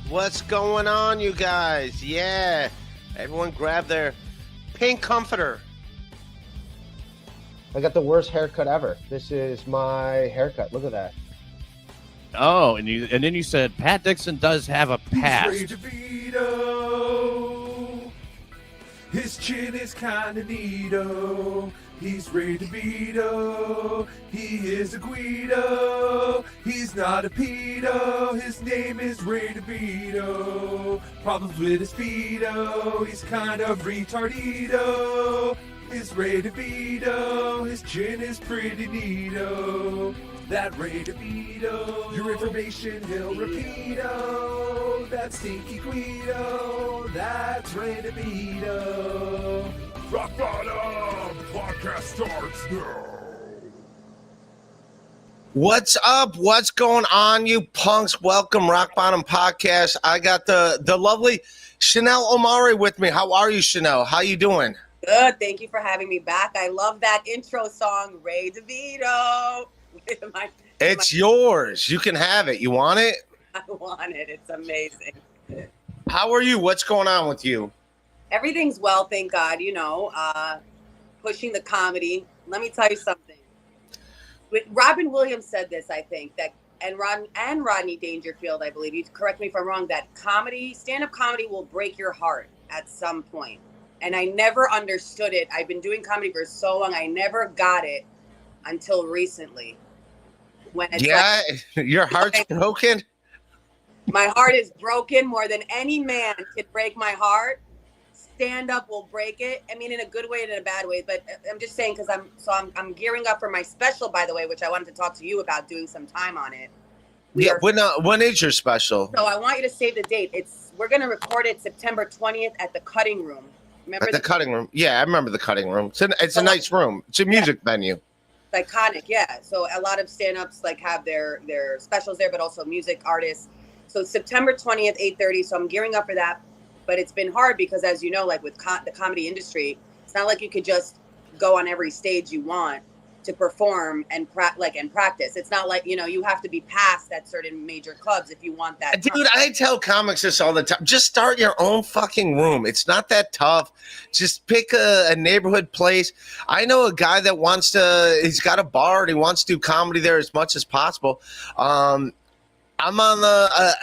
What's going on, you guys? Yeah, everyone grab their pink comforter. I got the worst haircut ever. This is my haircut. Look at that. Oh, and then you said Pat Dixon does have a past. He's Ray DeVito. His chin is kinda neato. He's Ray DeVito. He is a Guido. He's not a pedo. His name is Ray DeVito. Problems with his speedo. He's kind of retardito. It's Ray DeVito. His chin is pretty neato. That Ray DeVito. Your information he'll repeat-o. That stinky Guido. That's Ray DeVito. Rock Bottom Podcast starts now. What's up? What's going on, you punks? Welcome, Rock Bottom Podcast. I got the lovely Chanel Omari with me. How are you, Chanel? How you doing? Good. Thank you for having me back. I love that intro song, Ray DeVito. It's yours. You can have it. You want it? I want it. It's amazing. How are you? What's going on with you? Everything's well, thank God. You know, pushing the comedy. Let me tell you something. Robin Williams said this, I think, that and Rodney Dangerfield, I believe. You correct me if I'm wrong. That stand-up comedy will break your heart at some point. And I never understood it. I've been doing comedy for so long. I never got it until recently. Your heart's broken? My heart is broken more than any man could break my heart. Stand up will break it. I mean, in a good way and in a bad way. But I'm just saying because I'm gearing up for my special, by the way, which I wanted to talk to you about doing some time on it. When is your special? So I want you to save the date. We're going to record it September 20th at the Cutting Room. Remember at the Cutting Room? Yeah, I remember the Cutting Room. It's a nice room. It's a music venue. It's iconic, yeah. So a lot of stand-ups like have their specials there, but also music artists. So September 20th, 8:30. So I'm gearing up for that. But it's been hard because, as you know, like with the comedy industry, it's not like you could just go on every stage you want to perform and practice. It's not like, you have to be past at certain major clubs if you want that. Dude, I tell comics this all the time. Just start your own fucking room. It's not that tough. Just pick a neighborhood place. I know a guy that he's got a bar and he wants to do comedy there as much as possible. I'm on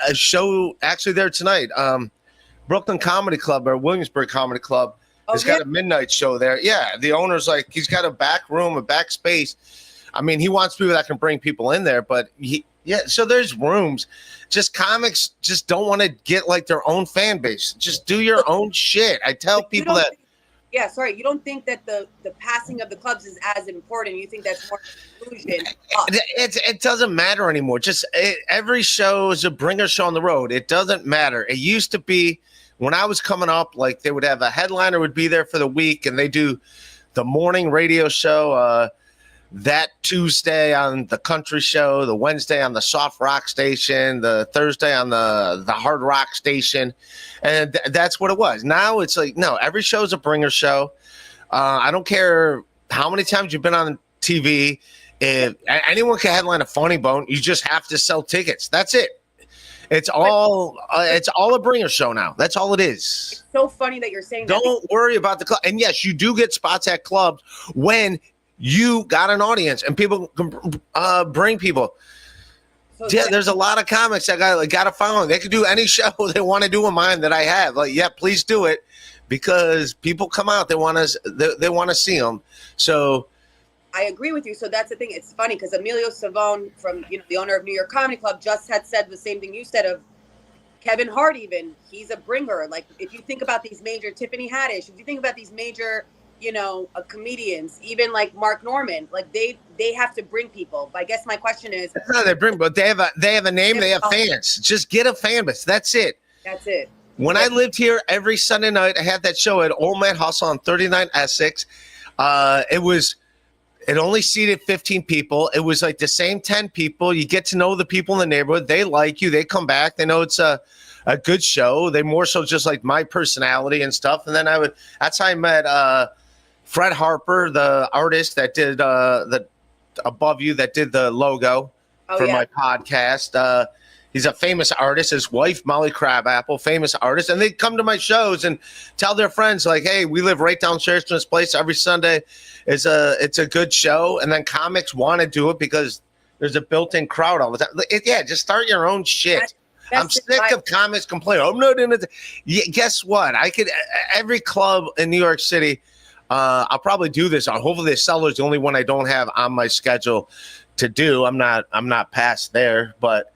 a show actually there tonight. Brooklyn Comedy Club or Williamsburg Comedy Club has got a midnight show there. Yeah, the owner's like, he's got a back room, a back space. I mean, he wants people that can bring people in there, but so there's rooms. Just comics just don't want to get like their own fan base. Just do your own shit. I tell people that. You don't think that the passing of the clubs is as important. You think that's more illusion. It doesn't matter anymore. Every show is a bringer show on the road. It doesn't matter. It used to be when I was coming up, like they would have a headliner would be there for the week and they do the morning radio show that Tuesday on the country show, the Wednesday on the soft rock station, the Thursday on the hard rock station. And that's what it was. Now it's like, no, every show is a bringer show. I don't care how many times you've been on TV. If anyone can headline a Funny Bone, you just have to sell tickets. That's it. It's all a bringer show now. That's all it is. It's so funny that you're saying that. Don't worry about the club. And yes, you do get spots at clubs when you got an audience and people can bring people. So there's a lot of comics that got a following. They can do any show they want to do of mine that I have. Like, yeah, please do it because people come out. They want to see them. So I agree with you. So that's the thing. It's funny because Emilio Savone, from the owner of New York Comedy Club, just had said the same thing you said of Kevin Hart. Even he's a bringer. Like if you think about these major Tiffany Haddish, if you think about these major comedians, even like Mark Norman, like they have to bring people. But I guess my question is, no, they bring, but they have a name. They have fans. Just get a fan base. That's it. That's it. When I lived here every Sunday night, I had that show at Old Man Hustle on 39 Essex. It only seated 15 people. It was like the same 10 people. You get to know the people in the neighborhood. They like you. They come back. They know it's a good show. They more so just like my personality and stuff. And then that's how I met Fred Harper, the artist that did the Above You, that did the logo for my podcast. He's a famous artist. His wife, Molly Crabapple, famous artist. And they come to my shows and tell their friends, like, hey, we live right downstairs from this place every Sunday. It's a good show. And then comics want to do it because there's a built-in crowd all the time. Yeah, just start your own shit. I'm sick of comics complaining. I'm not in it. Yeah, guess what? I could every club in New York City. I'll probably do this. Hopefully, the Cellar's the only one I don't have on my schedule to do. I'm not past there, but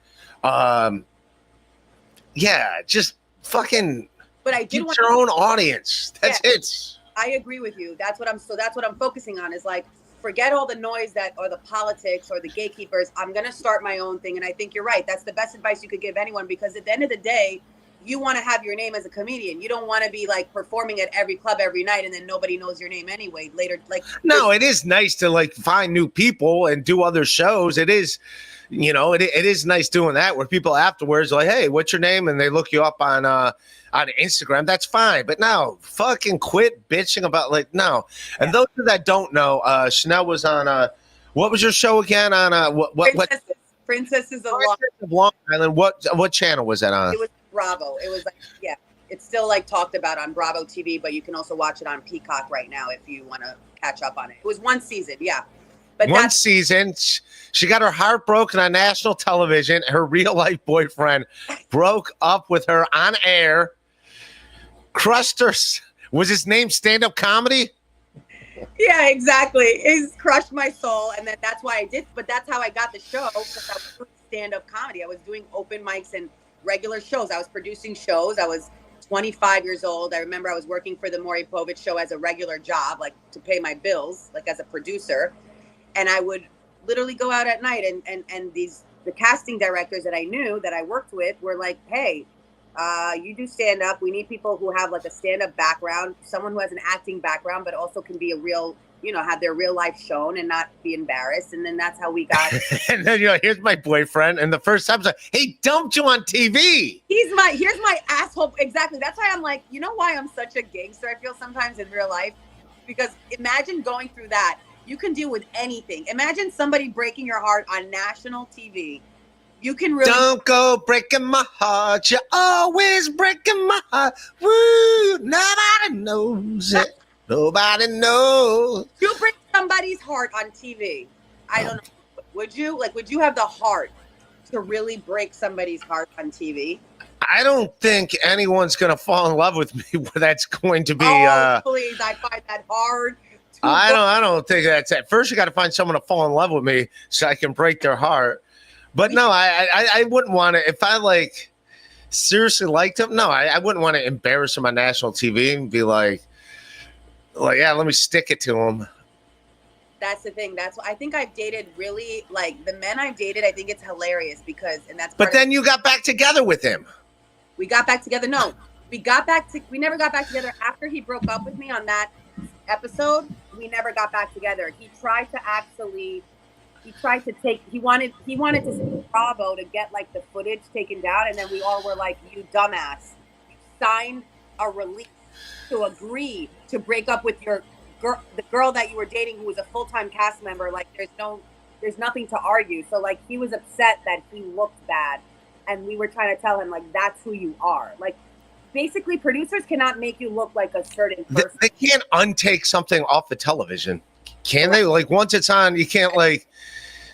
yeah, just fucking. But I did want your own audience. That's it. I agree with you. That's what I'm focusing on. Is like, forget all the noise or the politics or the gatekeepers. I'm gonna start my own thing, and I think you're right. That's the best advice you could give anyone, because at the end of the day, you want to have your name as a comedian. You don't want to be like performing at every club every night and then nobody knows your name anyway later. Like, no, it is nice to like find new people and do other shows. It is, it is nice doing that where people afterwards are like, hey, what's your name? And they look you up on Instagram. That's fine. But no, fucking quit bitching about no. And those that don't know, Chanel was on what was your show again on Princesses of Long Island. What channel was that on? It was Bravo. It was it's still like talked about on Bravo TV, but you can also watch it on Peacock right now if you want to catch up on it. It was one season, but one season. She got her heart broken on national television. Her real life boyfriend broke up with her on air. Crushed her. Was his name Stand Up Comedy? Yeah, exactly. He's crushed my soul, and then that's why I did. But that's how I got the show, because I was doing stand up comedy. I was doing open mics and regular shows. I was producing shows. I was 25 years old. I remember I was working for the Maury Povich show as a regular job, like to pay my bills, like as a producer. And I would literally go out at night and the casting directors that I knew that I worked with were like, hey, you do stand up. We need people who have like a stand up background, someone who has an acting background, but also can be a real, have their real life shown and not be embarrassed. And then that's how we got. And then here's my boyfriend. And the first time, like, he dumped you on TV. Here's my asshole. Exactly. That's why I'm like, you know why I'm such a gangster, I feel sometimes in real life? Because imagine going through that. You can deal with anything. Imagine somebody breaking your heart on national TV. You can really don't go breaking my heart. You're always breaking my heart. Woo! Nobody knows it. Nobody knows. You break somebody's heart on TV. I don't know. Would you? Like, would you have the heart to really break somebody's heart on TV? I don't think anyone's gonna fall in love with me. Where that's going to be. Please! I find that hard. I don't think that's it. First, you got to find someone to fall in love with me so I can break their heart. But no, I wouldn't want to. If I like seriously liked him, no, I wouldn't want to embarrass him on national TV and be like, yeah, let me stick it to him. That's the thing. That's why I think I've dated really like the men I've dated. I think it's hilarious because, and that's. But then you got back together with him. We got back together. No, we never got back together after he broke up with me on that episode. We never got back together. He wanted to sue Bravo to get like the footage taken down, and then we all were like, you dumbass, you signed a release to agree to break up with the girl that you were dating who was a full-time cast member. Like there's nothing to argue. So like he was upset that he looked bad, and we were trying to tell him like that's who you are. Like basically producers cannot make you look like a certain person. They can't untake something off the television. Can they? Like once it's on, you can't like.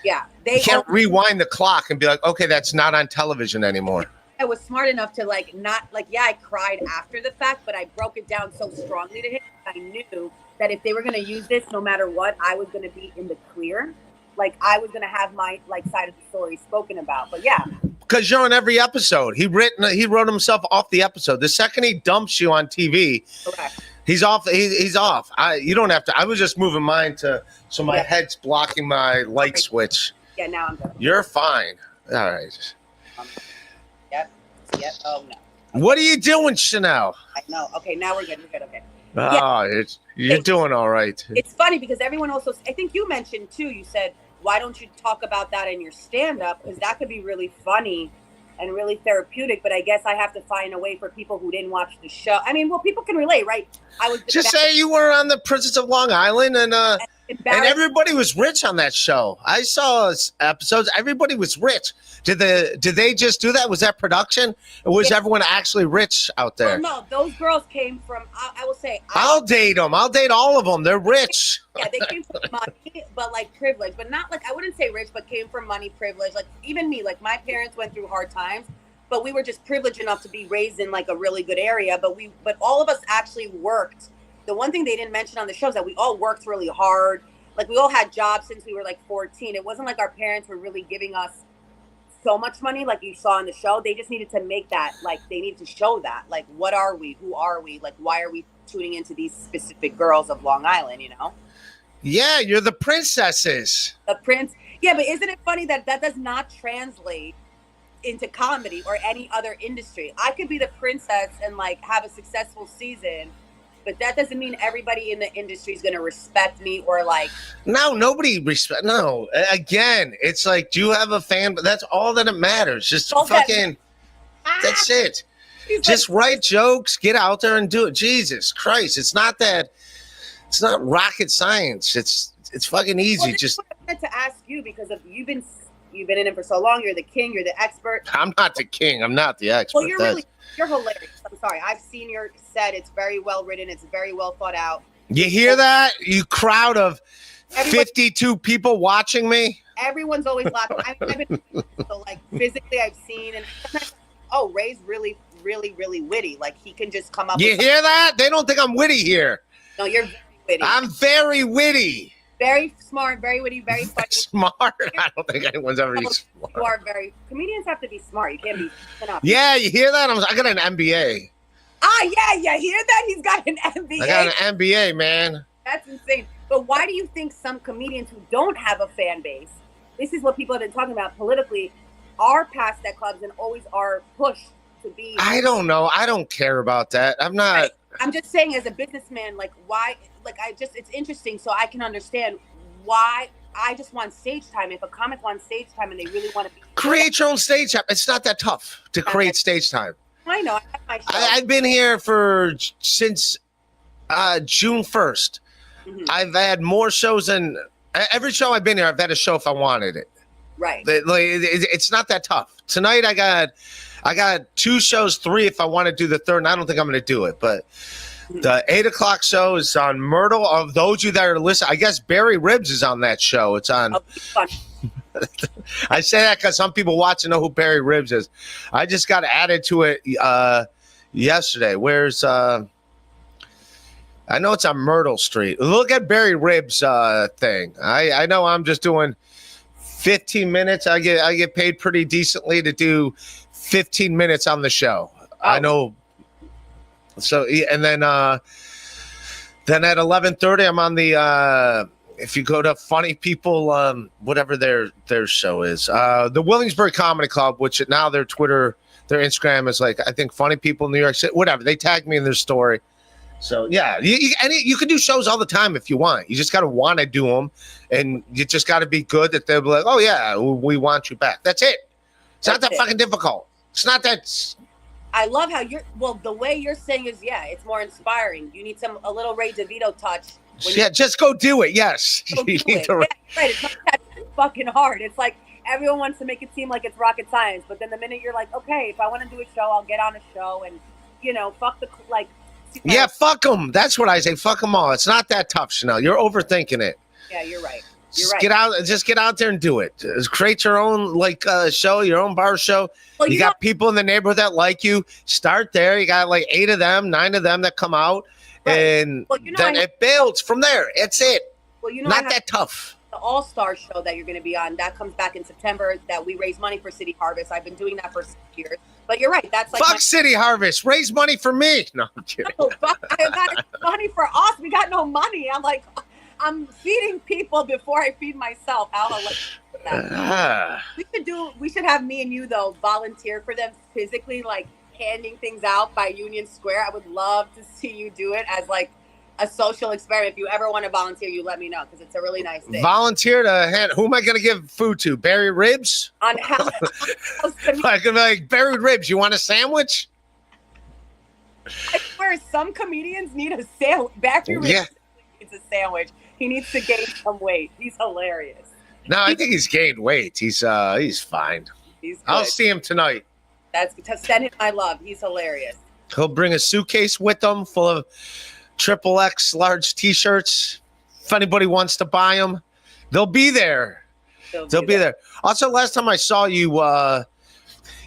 Yeah, you can't rewind the clock and be like, okay, that's not on television anymore. I was smart enough to like not like I cried after the fact, but I broke it down so strongly to him. I knew that if they were going to use this, no matter what, I was going to be in the clear. Like I was going to have my like side of the story spoken about. But yeah. Because you're on every episode. He wrote himself off the episode. The second he dumps you on TV, okay. He's off. He's off. You don't have to. I was just moving mine so my head's blocking my light switch. Yeah, now I'm done. You're fine. All right. Yep. Oh no. What are you doing, Chanel? I know. Okay, now we're good. We're good. Okay. Oh, you're doing all right. It's funny because everyone also. I think you mentioned too. You said, why don't you talk about that in your stand-up? Because that could be really funny and really therapeutic. But I guess I have to find a way for people who didn't watch the show. I mean, well, people can relate, right? Just say you were on the Princess of Long Island and And embarrassing. everybody was rich on that show. I saw episodes. Everybody was rich. Did they just do that? Was that production? Or was everyone actually rich out there? Well, no, those girls came from. I will say. I'll date them. I'll date all of them. They're rich. Yeah, they came from money, but like privilege, but not like I wouldn't say rich, but came from money, privilege. Like even me, like my parents went through hard times, but we were just privileged enough to be raised in like a really good area. But all of us actually worked. The one thing they didn't mention on the show is that we all worked really hard. Like we all had jobs since we were like 14. It wasn't like our parents were really giving us so much money like you saw in the show. They just needed to make that, like they needed to show that, like what are we? Who are we? Like why are we tuning into these specific girls of Long Island, you know? Yeah, you're the princesses. The prince. Yeah, but isn't it funny that that does not translate into comedy or any other industry? I could be the princess and like have a successful season, but that doesn't mean everybody in the industry is going to respect me or like. No, nobody respect. No, again, it's like, do you have a fan? But that's all that it matters. Just fucking. That's it. Just write jokes, get out there and do it. Jesus Christ, it's not that. It's not rocket science. It's fucking easy. Well, this just. is what I wanted to ask you because of you've been in it for so long. You're the king. You're the expert. I'm not the king. I'm not the expert. Well, you're hilarious. I'm sorry. I've seen your set. It's very well written. It's very well thought out. You hear that? You crowd of 52 people watching me? Everyone's always laughing. I've been so like physically I've seen and sometimes, oh, Ray's really, really, really witty. Like he can just come up. You hear that? They don't think I'm witty here. No, you're very witty. I'm very witty. Very smart, very witty, very funny. Smart? I don't think anyone's ever You smart. are very. Comedians have to be smart. You can't be enough. Yeah, you hear that? I got an MBA. Yeah. Hear that? He's got an MBA. I got an MBA, man. That's insane. But why do you think some comedians who don't have a fan base, this is what people have been talking about politically, are past at clubs and always are pushed to be? I don't know. I don't care about that. I'm not. I'm just saying, as a businessman, like why? Like it's interesting, so I can understand why. I just want stage time. If a comic wants stage time and they really want to be Create your own stage time. It's not that tough to create stage time. I know. I have my show. I've been here since June 1st. Mm-hmm. I've had more shows than every show I've been here. I've had a show if I wanted it. Right. It's not that tough. Tonight I got 2 shows, 3 if I want to do the third, and I don't think I'm going to do it. But the 8:00 show is on Myrtle. Of those of you that are listening, I guess Barry Ribs is on that show. It's on. Oh, it's fun. I say that because some people watch and know who Barry Ribs is. I just got added to it yesterday. Where's I know it's on Myrtle Street. Look at Barry Ribs thing. I know I'm just doing 15 minutes. I get paid pretty decently to do 15 minutes on the show. Oh. I know. So and then at 11:30 I'm on the if you go to Funny People, whatever their show is, the Williamsburg Comedy Club, which now their Twitter, their Instagram is like, I think Funny People New York City, whatever. They tag me in their story. So yeah, you can do shows all the time if you want. You just got to want to do them, and you just got to be good that they'll be like, oh yeah, we want you back. That's it. It's not that fucking difficult. It's not that. I love how the way you're saying is, yeah, it's more inspiring. You need a little Ray DeVito touch. Yeah, just go do it. Yes. Go do it. Yeah, right. It's not that fucking hard. It's like everyone wants to make it seem like it's rocket science, but then the minute you're like, okay, if I want to do a show, I'll get on a show, and fuck the like. Yeah, fuck them. That's what I say. Fuck them all. It's not that tough, Chanel. You're overthinking it. Yeah, you're right. Just get out there and do it. Just create your own show, your own bar show. Well, you got people in the neighborhood that like you. Start there. You got like 8 of them, 9 of them that come out, right. And then it builds from there. It's it. Well, not that tough. The All-Star show that you're going to be on, that comes back in September. That we raise money for City Harvest. I've been doing that for 6 years. But you're right. That's like fuck City Harvest. Raise money for me. No, I'm kidding. No, I got money for us. We got no money. I'm like, I'm feeding people before I feed myself. We should have me and you though volunteer for them physically, like handing things out by Union Square. I would love to see you do it as like a social experiment. If you ever want to volunteer, you let me know because it's a really nice thing. Volunteer to hand. Who am I going to give food to? Barry Ribs? On how? like Barry Ribs. You want a sandwich? I swear, some comedians need a sandwich. Barry Ribs needs a sandwich. He needs to gain some weight. He's hilarious. No, I think he's gained weight. He's fine. He's good. I'll see him tonight. That's to send him my love. He's hilarious. He'll bring a suitcase with him full of XXX large T-shirts. If anybody wants to buy them, they'll be there. They'll be there. Also, last time I saw you,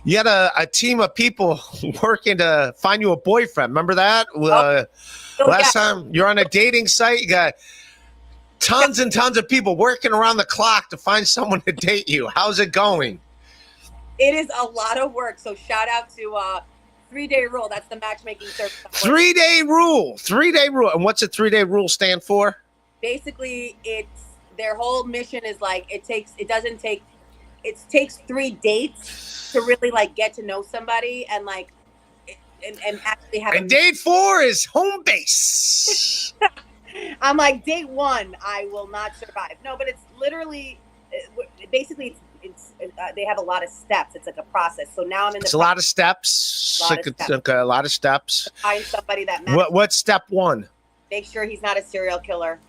you had a team of people working to find you a boyfriend. Remember that? Last time you're on a dating site, you got tons and tons of people working around the clock to find someone to date you. How's it going? It is a lot of work. So shout out to 3-Day Rule. That's the matchmaking service. 3-day rule. 3-day rule. And what's a 3-day rule stand for? Basically, it's their whole mission is like it takes 3 dates to really like get to know somebody and like and actually have. And date 4 is home base. I'm like, date 1, I will not survive. No, but it's literally, basically, it's they have a lot of steps. It's like a process. So now I'm in the. It's a lot of steps. A lot of steps. Find somebody that matches. What's step 1? Make sure he's not a serial killer.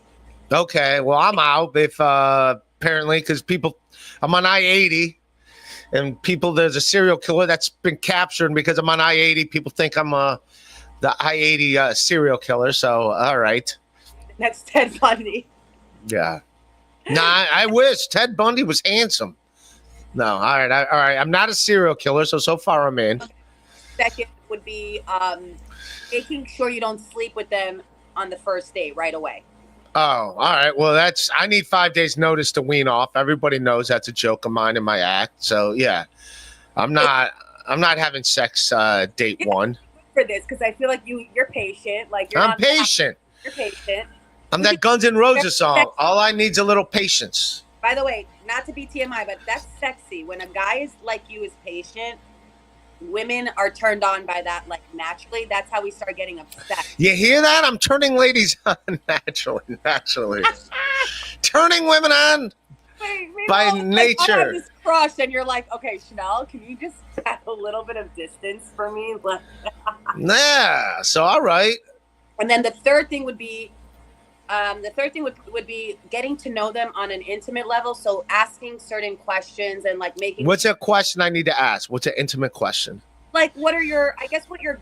Okay, well, I'm out if apparently because I'm on I-80 and there's a serial killer that's been captured because I'm on I-80. People think I'm the I-80 serial killer. So, all right. That's Ted Bundy. Yeah. Nah, I wish Ted Bundy was handsome. No, all right. I'm not a serial killer, so far I'm in. Second would be making sure you don't sleep with them on the first date right away. Oh, all right. Well, I need 5 days notice to wean off. Everybody knows that's a joke of mine in my act. So yeah, I'm not having sex date 1 for this because I feel like you're patient. Like I'm patient. You're patient. I'm that Guns N' Roses song. All I need's a little patience. By the way, not to be TMI, but that's sexy. When a guy is like you is patient, women are turned on by that like naturally. That's how we start getting obsessed. You hear that? I'm turning ladies on naturally. Turning women on by nature. I have this crush, and you're like, okay, Chanel, can you just have a little bit of distance for me? Yeah. So all right. And then the third thing would be. Would be getting to know them on an intimate level. So asking certain questions and like making. What's a question I need to ask? What's an intimate question? Like, what your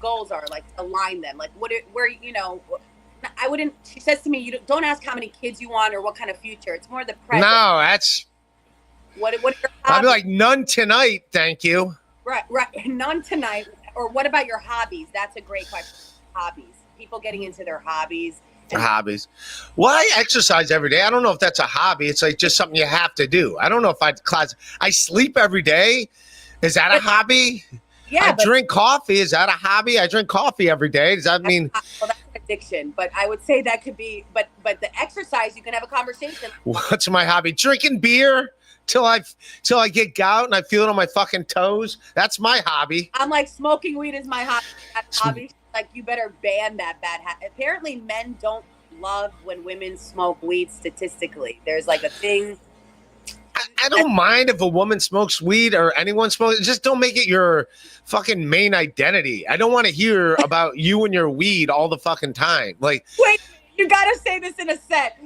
goals are? Like, align them. Like, I wouldn't. She says to me, "You don't ask how many kids you want or what kind of future. It's more the present." No, that's. What are your hobbies? I'd be like, none tonight, thank you. Right, none tonight. Or what about your hobbies? That's a great question. Hobbies. People getting into their hobbies. Hobbies. Well, I exercise every day. I don't know if that's a hobby. It's like just something you have to do. I don't know if I sleep every day. Is that a hobby? Yeah. Drink coffee. Is that a hobby? I drink coffee every day. Does that mean? Well, that's an addiction. But I would say that could be. But the exercise, you can have a conversation. What's my hobby? Drinking beer till I get gout and I feel it on my fucking toes. That's my hobby. I'm like smoking weed is my hobby. Like, you better ban that bad habit. Apparently, men don't love when women smoke weed statistically. There's like a thing. I don't mind if a woman smokes weed or anyone smokes. Just don't make it your fucking main identity. I don't want to hear about you and your weed all the fucking time. Like, wait, you gotta say this in a set.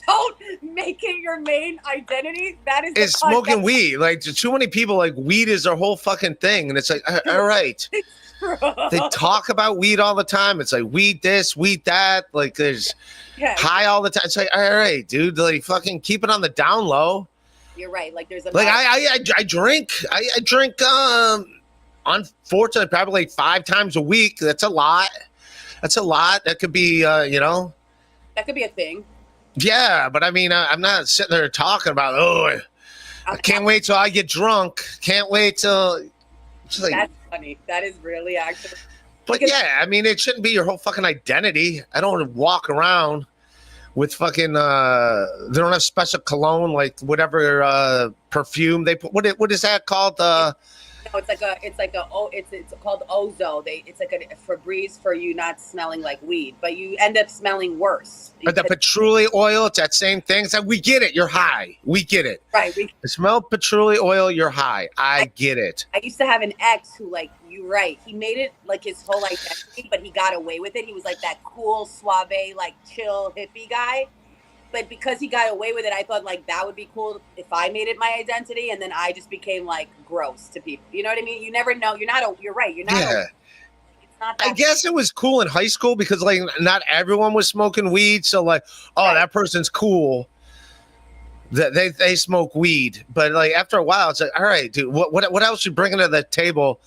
Don't make it your main identity. That is smoking weed. Like, too many people like weed is their whole fucking thing, and it's like, all right. They talk about weed all the time. It's like weed this, weed that. Like there's high all the time. It's like, all right, dude, like fucking keep it on the down low. You're right. Like there's a I drink. I drink unfortunately probably like 5 times a week. That's a lot. That could be that could be a thing. Yeah, but I mean I'm not sitting there talking about I can't wait till I get drunk. Can't wait till like, that's funny. That is really actually. But yeah, I mean, it shouldn't be your whole fucking identity. I don't want to walk around with fucking. They don't have special cologne, like whatever perfume they put. What is that called? No, it's called Ozo. It's like a Febreze for you not smelling like weed, but you end up smelling worse. But the patchouli oil, it's that same thing. It's like, we get it. You're high. We get it. Right. Smell patchouli oil. You're high. I get it. I used to have an ex who, like, you're right. He made it like his whole identity, but he got away with it. He was like that cool, suave, like chill hippie guy. but because he got away with it, I thought like that would be cool if I made it my identity, and then I just became like gross to people. You know what I mean? You never know. You're right. You're not. Yeah. It's not that I guess it was cool in high school because like not everyone was smoking weed. So like, oh, Right. that person's cool. That they smoke weed, but like after a while, it's like, all right, dude, what else you bringing to the table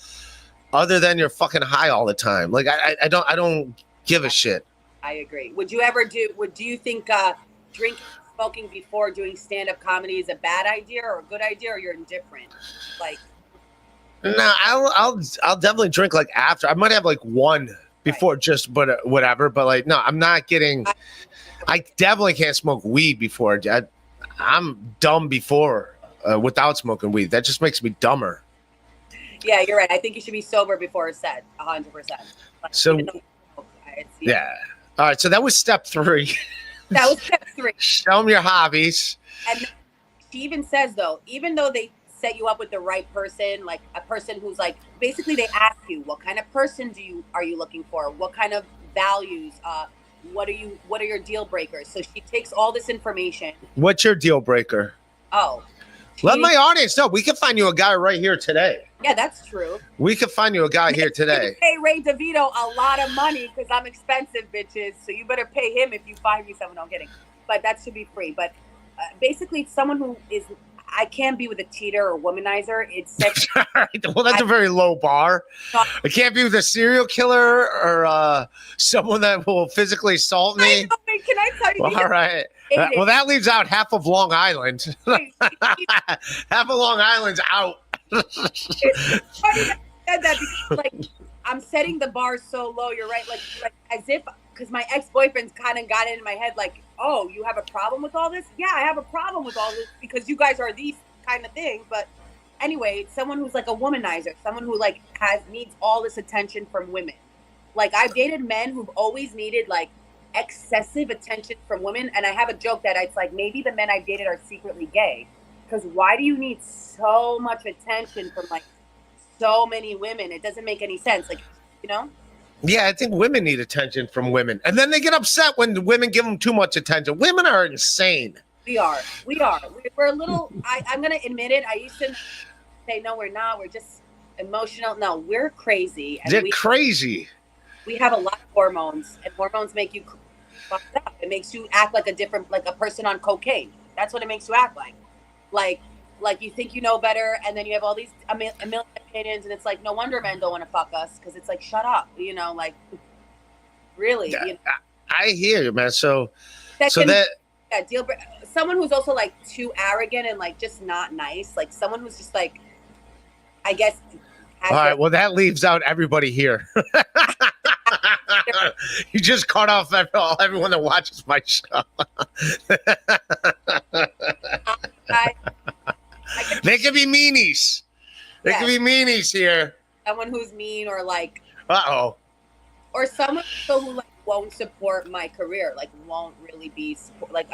other than you're fucking high all the time? Like I don't give a shit. I agree. Do you think drinking, smoking before doing stand-up comedy is a bad idea or a good idea, or you're indifferent? Like, No, I'll definitely drink like after. I might have like one before, just but whatever. But like, no, I'm not getting. I definitely can't smoke weed before. I'm dumb before without smoking weed. That just makes me dumber. yeah, you're right. I think you should be sober before a set, 100%. So, yeah. All right. So that was step 3. That was step 3. Show them your hobbies. And she even says, though, even though they set you up with the right person, like a person who's like, basically they ask you, what kind of person are you looking for? What kind of values? What are your deal breakers? So she takes all this information. What's your deal breaker? Oh. Let my audience know. We can find you a guy right here today. Yeah, that's true. We can find you a guy here today. Pay Ray DeVito a lot of money because I'm expensive, bitches. So you better pay him if you find me someone. No, I'm kidding. But that should be free. But basically, it's someone who is. I can't be with a cheater or womanizer. It's sex. Well, that's a very low bar. I can't be with a serial killer or someone that will physically assault me. Can I tell you? Well, all right. Well, that leaves out half of Long Island. Half of Long Island's out. It's funny that you said that because, like, I'm setting the bar so low. You're right. Like as if, because my ex-boyfriend's kind of got it in my head, like, oh, you have a problem with all this? Yeah, I have a problem with all this because you guys are these kind of things. But anyway, someone who's like a womanizer, someone who like needs all this attention from women. Like I've dated men who've always needed like excessive attention from women, and I have a joke that it's like maybe the men I've dated are secretly gay, because why do you need so much attention from like so many women? It doesn't make any sense. Like, you know? Yeah, I think women need attention from women. And then they get upset when the women give them too much attention. Women are insane. We are. We're a little, I'm going to admit it. I used to say, no, we're not. We're just emotional. No, we're crazy. And They're crazy. We have a lot of hormones, and hormones make you fucked up. It makes you act like like a person on cocaine. That's what it makes you act like. Like you think you know better, and then you have all these a million opinions, and it's like no wonder men don't want to fuck us, because it's like shut up, you know, like really. Yeah, you know? I hear you, man. So someone who's also like too arrogant and like just not nice, like someone who's just like, I guess. All right, well that leaves out everybody here. You just cut off everyone that watches my show. They could be meanies. They could be meanies here. Someone who's mean or like. Uh-oh. Or someone who like won't support my career, like won't really be like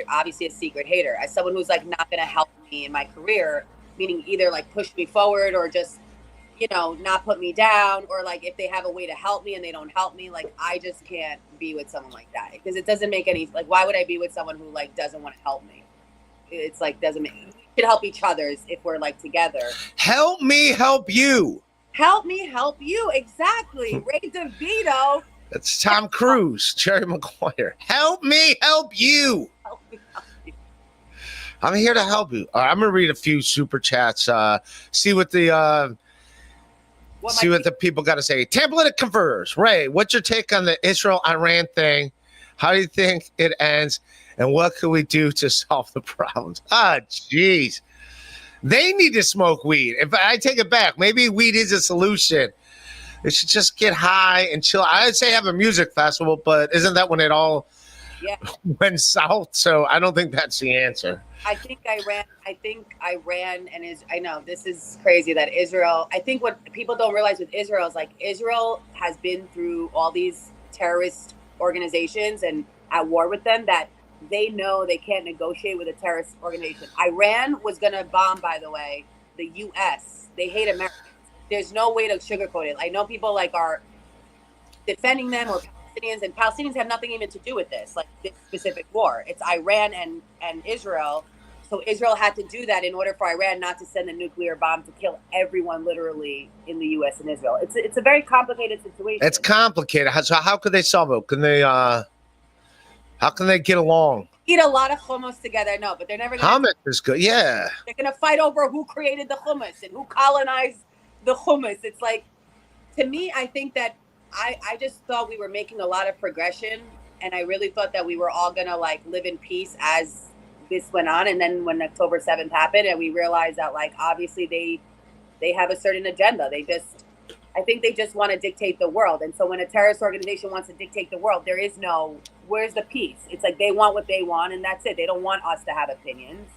obviously a secret hater. As someone who's like not gonna help me in my career, meaning either like push me forward or just, you know, not put me down, or like if they have a way to help me and they don't help me, like I just can't be with someone like that, because it doesn't make any, like why would I be with someone who like doesn't want to help me? It's like doesn't make, we should help each other if we're like together. Help me help you. Help me help you. Exactly. Ray DeVito. That's Tom Cruise, Jerry Maguire. Help me help you. Help me help you. I'm here to help you. All right, I'm gonna read a few super chats. See what the people got to say. Tablet converters. Ray, what's your take on the Israel-Iran thing? How do you think it ends? And what can we do to solve the problems? Jeez. They need to smoke weed. If I take it back, maybe weed is a solution. They should just get high and chill. I'd say have a music festival, but isn't that when it all went south? So I don't think that's the answer. I think Iran I know this is crazy that Israel, I think what people don't realize with Israel is like Israel has been through all these terrorist organizations and at war with them, that they know they can't negotiate with a terrorist organization. Iran was going to bomb, by the way, the U.S. They hate Americans. There's no way to sugarcoat it. I know people like are defending them or and Palestinians have nothing even to do with this, like this specific war. It's Iran and Israel. So Israel had to do that in order for Iran not to send a nuclear bomb to kill everyone literally in the U.S. and Israel. It's a very complicated situation. It's complicated. So how could they solve it? How can they get along? Eat a lot of hummus together, no, but they're never going Hummus is good. Yeah. They're going to fight over who created the hummus and who colonized the hummus. It's like, to me, I think that I just thought we were making a lot of progression, and I really thought that we were all going to like live in peace as this went on. And then when October 7th happened and we realized that like obviously they have a certain agenda. I think they just want to dictate the world. And so when a terrorist organization wants to dictate the world, there is no, where's the peace? It's like they want what they want and that's it. They don't want us to have opinions.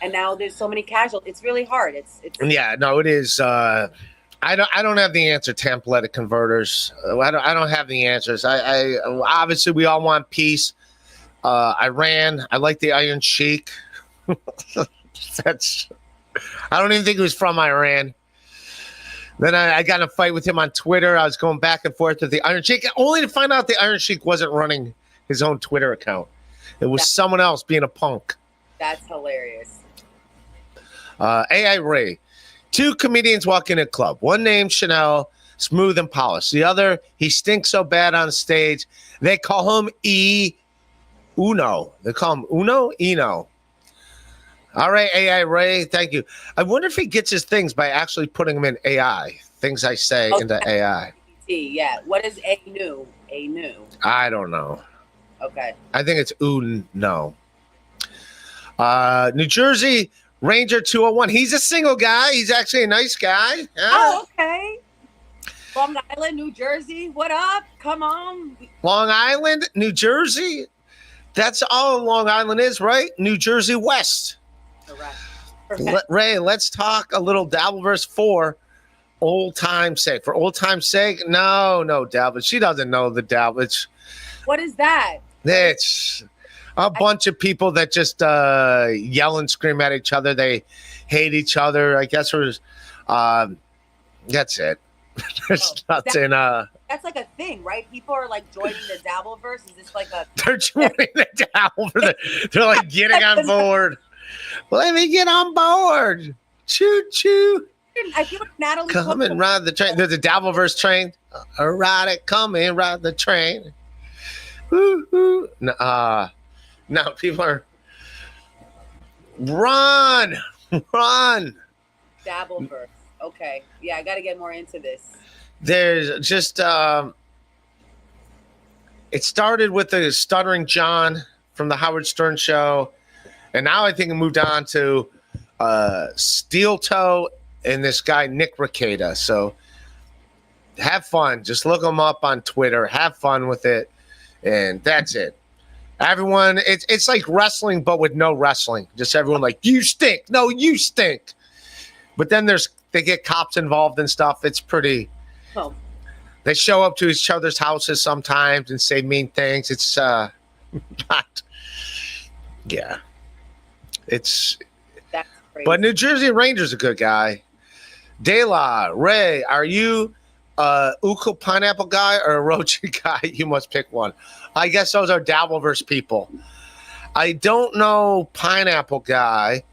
And now there's so many casualties. It's really hard. It's Yeah, no, it is. I don't have the answer, templated converters. I don't have the answers. I obviously we all want peace. Iran, I like the Iron Sheik. I don't even think he was from Iran. Then I got in a fight with him on Twitter. I was going back and forth with the Iron Sheik, only to find out the Iron Sheik wasn't running his own Twitter account. It was someone else being a punk. That's hilarious. AI Ray. 2 comedians walk in a club. One named Chanel, smooth and polished. The other, he stinks so bad on stage, they call him Uno. They call him Uno? Eno. All right, AI Ray, thank you. I wonder if he gets his things by actually putting them in AI. Things I say into AI. Yeah. What is a new? I don't know. Okay. I think it's Uno. New Jersey Ranger 201. He's a single guy. He's actually a nice guy. Oh, okay. Long Island, New Jersey. What up? Come on. Long Island, New Jersey. That's all Long Island is, right? New Jersey West. Correct. Ray, let's talk a little Dabbleverse for old time's sake. For old time's sake, no, Dabble. She doesn't know the Dabble. What is that? It's a bunch of people that just yell and scream at each other. They hate each other. I guess that's it. There's nothing. That's like a thing, right? People are like joining the Dabbleverse. Is this like a? They're joining the Dabbleverse. They're like getting on board. Let me get on board. Choo choo. I feel like Natalie. Come and ride the train. There's a Dabbleverse train. Ride it. Come and ride the train. Woo-hoo. No, people are run. Dabbleverse. Okay. Yeah, I got to get more into this. There's just it started with the Stuttering John from the Howard Stern show, and now I think it moved on to Steel Toe and this guy Nick Rekieta. So have fun. Just look them up on Twitter. Have fun with it, and that's it. Everyone, it's like wrestling, but with no wrestling. Just everyone like, you stink. No, you stink. But then they get cops involved and stuff. It's pretty. Oh. They show up to each other's houses sometimes and say mean things. It's not. Yeah. That's crazy. But New Jersey Ranger's a good guy. De La Ray, are you Uko pineapple guy or a Rochi guy? You must pick one. I guess those are Dabbleverse people. I don't know pineapple guy,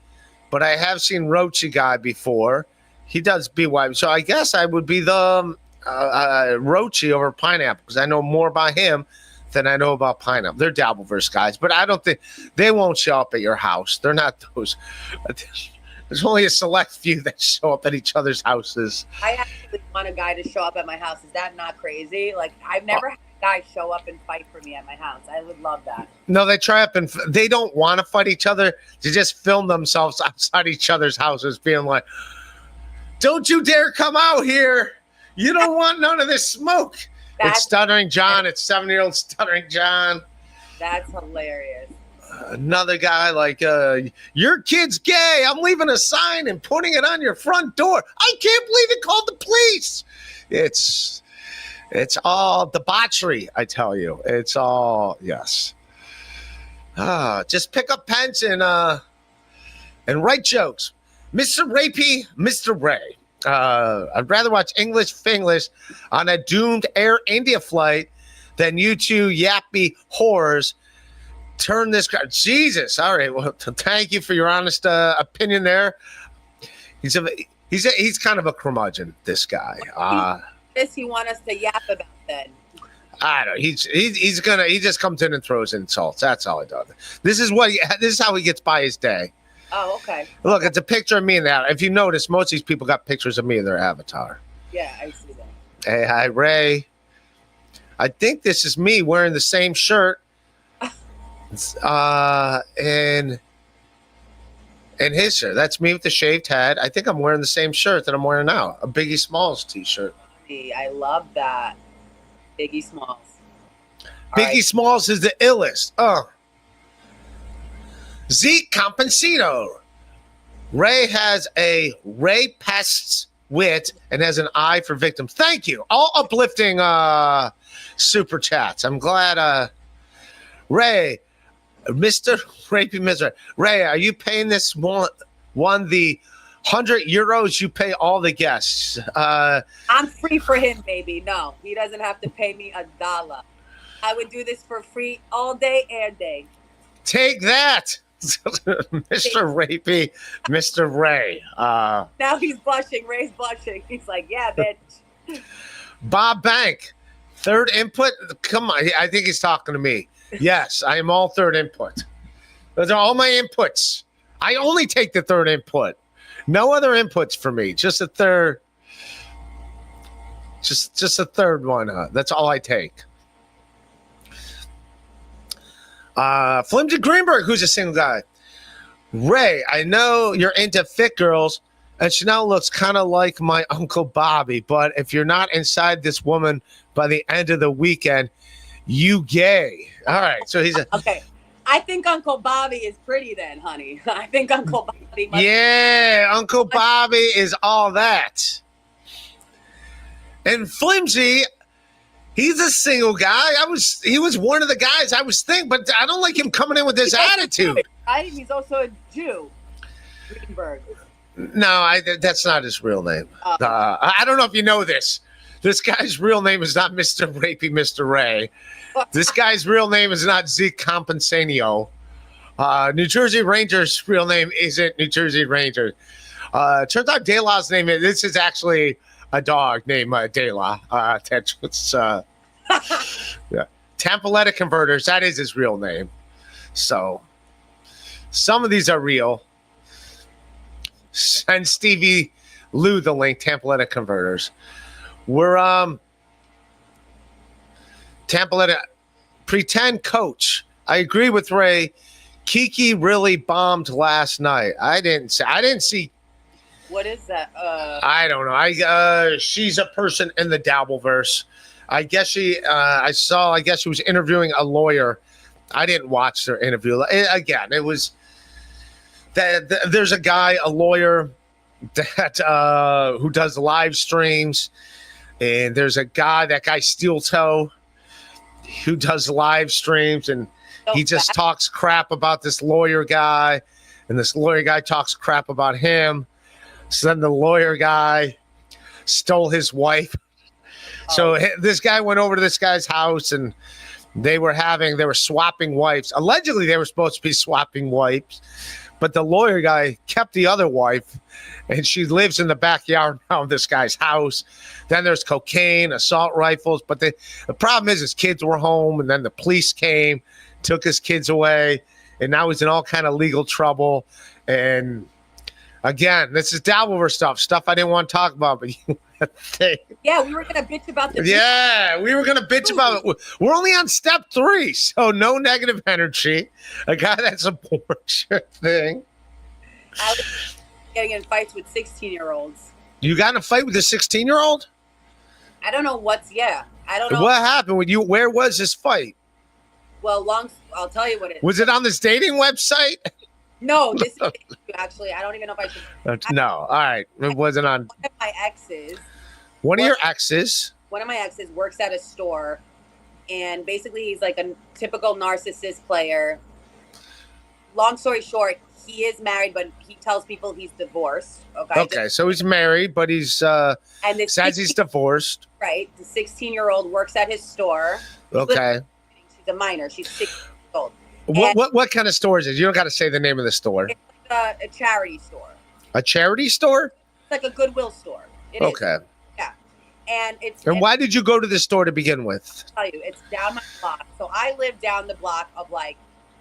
but I have seen Rochi guy before. He does BY. So I guess I would be the Rochi over pineapple because I know more about him than I know about pineapple. They're Dabbleverse guys, but I don't think they won't show up at your house. They're not those. There's only a select few that show up at each other's houses. I actually want a guy to show up at my house. Is that not crazy? Like, I've never had a guy show up and fight for me at my house. I would love that. No, they try up and they don't want to fight each other. They just film themselves outside each other's houses being like, don't you dare come out here. You don't want none of this smoke. It's Stuttering John. It's 7-year-old Stuttering John. That's hilarious. Another guy like, your kid's gay. I'm leaving a sign and putting it on your front door. I can't believe it called the police. It's all debauchery, I tell you. It's all, yes. Just pick up pens and write jokes. Mr. Rapey, Mr. Ray. I'd rather watch English Finglish on a doomed Air India flight then you two yappy whores turn this guy. Jesus. All right. Well, thank you for your honest opinion there. He's kind of a curmudgeon, this guy. This you want us to yap about then? I don't know. He just comes in and throws insults. That's all he does. This is how he gets by his day. Oh, okay. Look, it's a picture of me in that. If you notice, most of these people got pictures of me in their avatar. Yeah, I see that. Hey, hi, Ray. I think this is me wearing the same shirt. And his shirt. That's me with the shaved head. I think I'm wearing the same shirt that I'm wearing now. A Biggie Smalls t-shirt. I love that. Biggie Smalls. Biggie Smalls is the illest. Zeke Compensito. Ray has a Ray Pest's wit and has an eye for victims. Thank you. All uplifting super chats. I'm glad Ray, Mr. Rapey Mr. Ray, are you paying this one the €100 you pay all the guests? I'm free for him, baby. No, he doesn't have to pay me $1. I would do this for free all day and day. Take that, Mr. Rapey, Mr. Ray. Now he's blushing. Ray's blushing. He's like, yeah, bitch. Bob Bank, third input. Come on, I think he's talking to me. Yes, I am all third input. Those are all my inputs. I only take the third input. No other inputs for me. Just a third. Just a third one. That's all I take. Flimsy Greenberg, who's a single guy. Ray, I know you're into fit girls, and Chanel looks kind of like my Uncle Bobby, but if you're not inside this woman by the end of the weekend, you gay. All right, so he's a... Okay. I think Uncle Bobby is pretty then, honey. I think Uncle Bobby must... Yeah, Uncle Bobby is all that. And Flimsy, he's a single guy. He was one of the guys I was thinking, but I don't like him coming in with this attitude. Right? He's also a Jew. Greenberg. No, that's not his real name. I don't know if you know this. This guy's real name is not Mr. Rapey, Mr. Ray. This guy's real name is not Zeke Compensano. New Jersey Rangers' real name isn't New Jersey Ranger. Turns out De La's name this is actually a dog named De La. That's yeah. Tampaletta Converters, that is his real name. So some of these are real. Send Stevie Lou the link, Tampaletta Converters. We're Tampaletta pretend coach. I agree with Ray. Kiki really bombed last night. I didn't see. What is that? I don't know. She's a person in the dabbleverse. I guess she was interviewing a lawyer. I didn't watch their interview. Again, it was that there's a guy, a lawyer that who does live streams, and there's a guy, that guy Steel Toe, who does live streams, and he just talks crap about this lawyer guy, and this lawyer guy talks crap about him. So then the lawyer guy stole his wife. So this guy went over to this guy's house, and they were swapping wives. Allegedly, they were supposed to be swapping wives, but the lawyer guy kept the other wife, and she lives in the backyard now of this guy's house. Then there's cocaine, assault rifles. But the problem is his kids were home, and then the police came, took his kids away, and now he's in all kind of legal trouble. And again, this is dabbleverse stuff I didn't want to talk about, but yeah, we were gonna bitch about the we were gonna bitch about it. We're only on step 3, so no negative energy. A guy that supports your thing. I was getting in fights with 16-year-olds. You got in a fight with a 16-year-old? I don't know I don't know. What happened with you? Where was this fight? Well, I'll tell you what it was. It on this dating website? No, this is actually. I don't even know if I should. No, all right. It wasn't on. One of my exes. One of your exes? One of my exes works at a store, and basically he's like a typical narcissist player. long story short, he is married, but he tells people he's divorced. Okay, so he's married, but he's and this says he's divorced. Right. The 16-year-old works at his store. Okay. She's a minor. She's 6 years old. What kind of store is it? You don't got to say the name of the store. It's like a charity store. A charity store? It's like a Goodwill store. It okay. Is. Yeah. And And why did you go to the store to begin with? I'll tell you, it's down my block. So I live down the block of like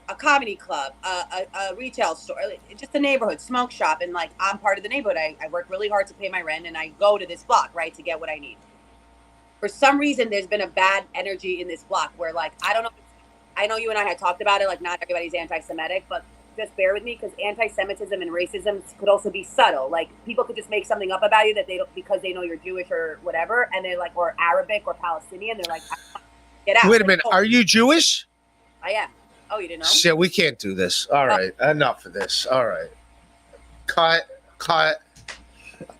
a comedy club, a retail store, just a neighborhood smoke shop. And like, I'm part of the neighborhood. I work really hard to pay my rent and I go to this block, right, to get what I need. For some reason, there's been a bad energy in this block where like, I don't know. I know you and I had talked about it. Like not everybody's anti-Semitic, but just bear with me because anti-Semitism and racism could also be subtle. Like people could just make something up about you that they don't, because they know you're Jewish or whatever. And they're like, or Arabic or Palestinian. They're like, get out. Wait a minute. Are you Jewish? I am. Oh, you didn't know? Shit, we can't do this. All right. Enough of this. All right. Cut.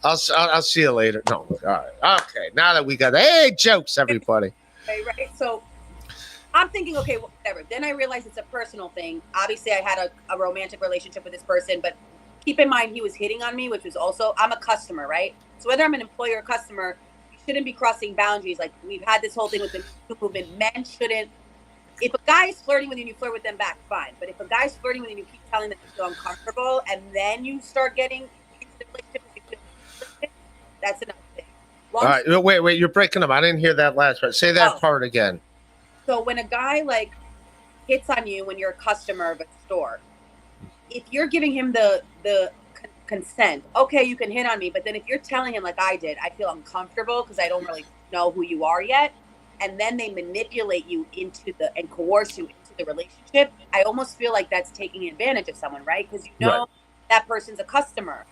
I'll see you later. No. All right. Okay. Now that we got jokes, everybody. Right. So I'm thinking, okay, whatever. Then I realized it's a personal thing. Obviously, I had a romantic relationship with this person, but keep in mind he was hitting on me, which was also, I'm a customer, right? So whether I'm an employer or customer, you shouldn't be crossing boundaries. Like we've had this whole thing with the movement. Men shouldn't. If a guy is flirting with you and you flirt with them back, fine. But if a guy's flirting with you and you keep telling them you feel uncomfortable and then you start getting into the relationship, that's another thing. All right. Wait. You're breaking up. I didn't hear that last part. Say that part again. So when a guy like hits on you when you're a customer of a store, if you're giving him the consent, okay, you can hit on me. But then if you're telling him like I did, I feel uncomfortable because I don't really know who you are yet. And then they manipulate you and coerce you into the relationship. I almost feel like that's taking advantage of someone, right? Because you know that person's a customer.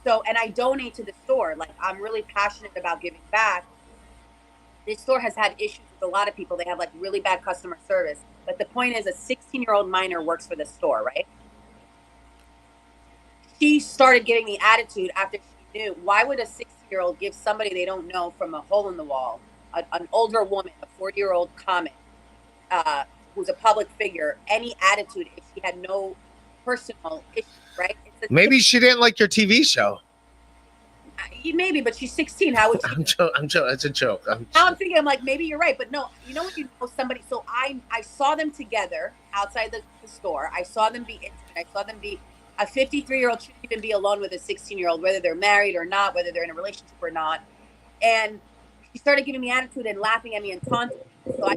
So, and I donate to the store. Like I'm really passionate about giving back. This store has had issues with a lot of people. They have like really bad customer service. But the point is a 16-year-old minor works for the store, right? She started giving me attitude after she knew. Why would a 16-year-old give somebody they don't know from a hole in the wall, an older woman, a 40-year-old comic, who's a public figure, any attitude if she had no personal issues, right? Maybe she didn't like your TV show. Maybe, but she's 16. How would she? I'm joking. It's a joke. I'm thinking, I'm like, maybe you're right. But no, you know when you know somebody. So I saw them together outside the store. I saw them be intimate. I saw them be a 53-year-old shouldn't even be alone with a 16-year-old, whether they're married or not, whether they're in a relationship or not. And she started giving me attitude and laughing at me and taunting me. So I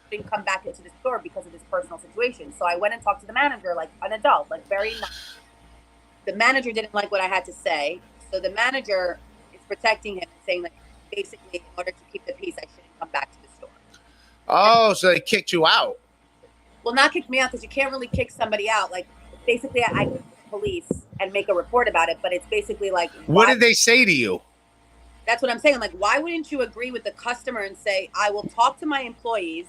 didn't come back into the store because of this personal situation. So I went and talked to the manager like an adult, like very nice. The manager didn't like what I had to say. So the manager is protecting him and saying that basically in order to keep the peace, I shouldn't come back to the store. Oh, so they kicked you out. Well, not kick me out because you can't really kick somebody out. Like basically I go to the police and make a report about it, but it's basically like. What did they say to you? That's what I'm saying. I'm like, why wouldn't you agree with the customer and say, I will talk to my employees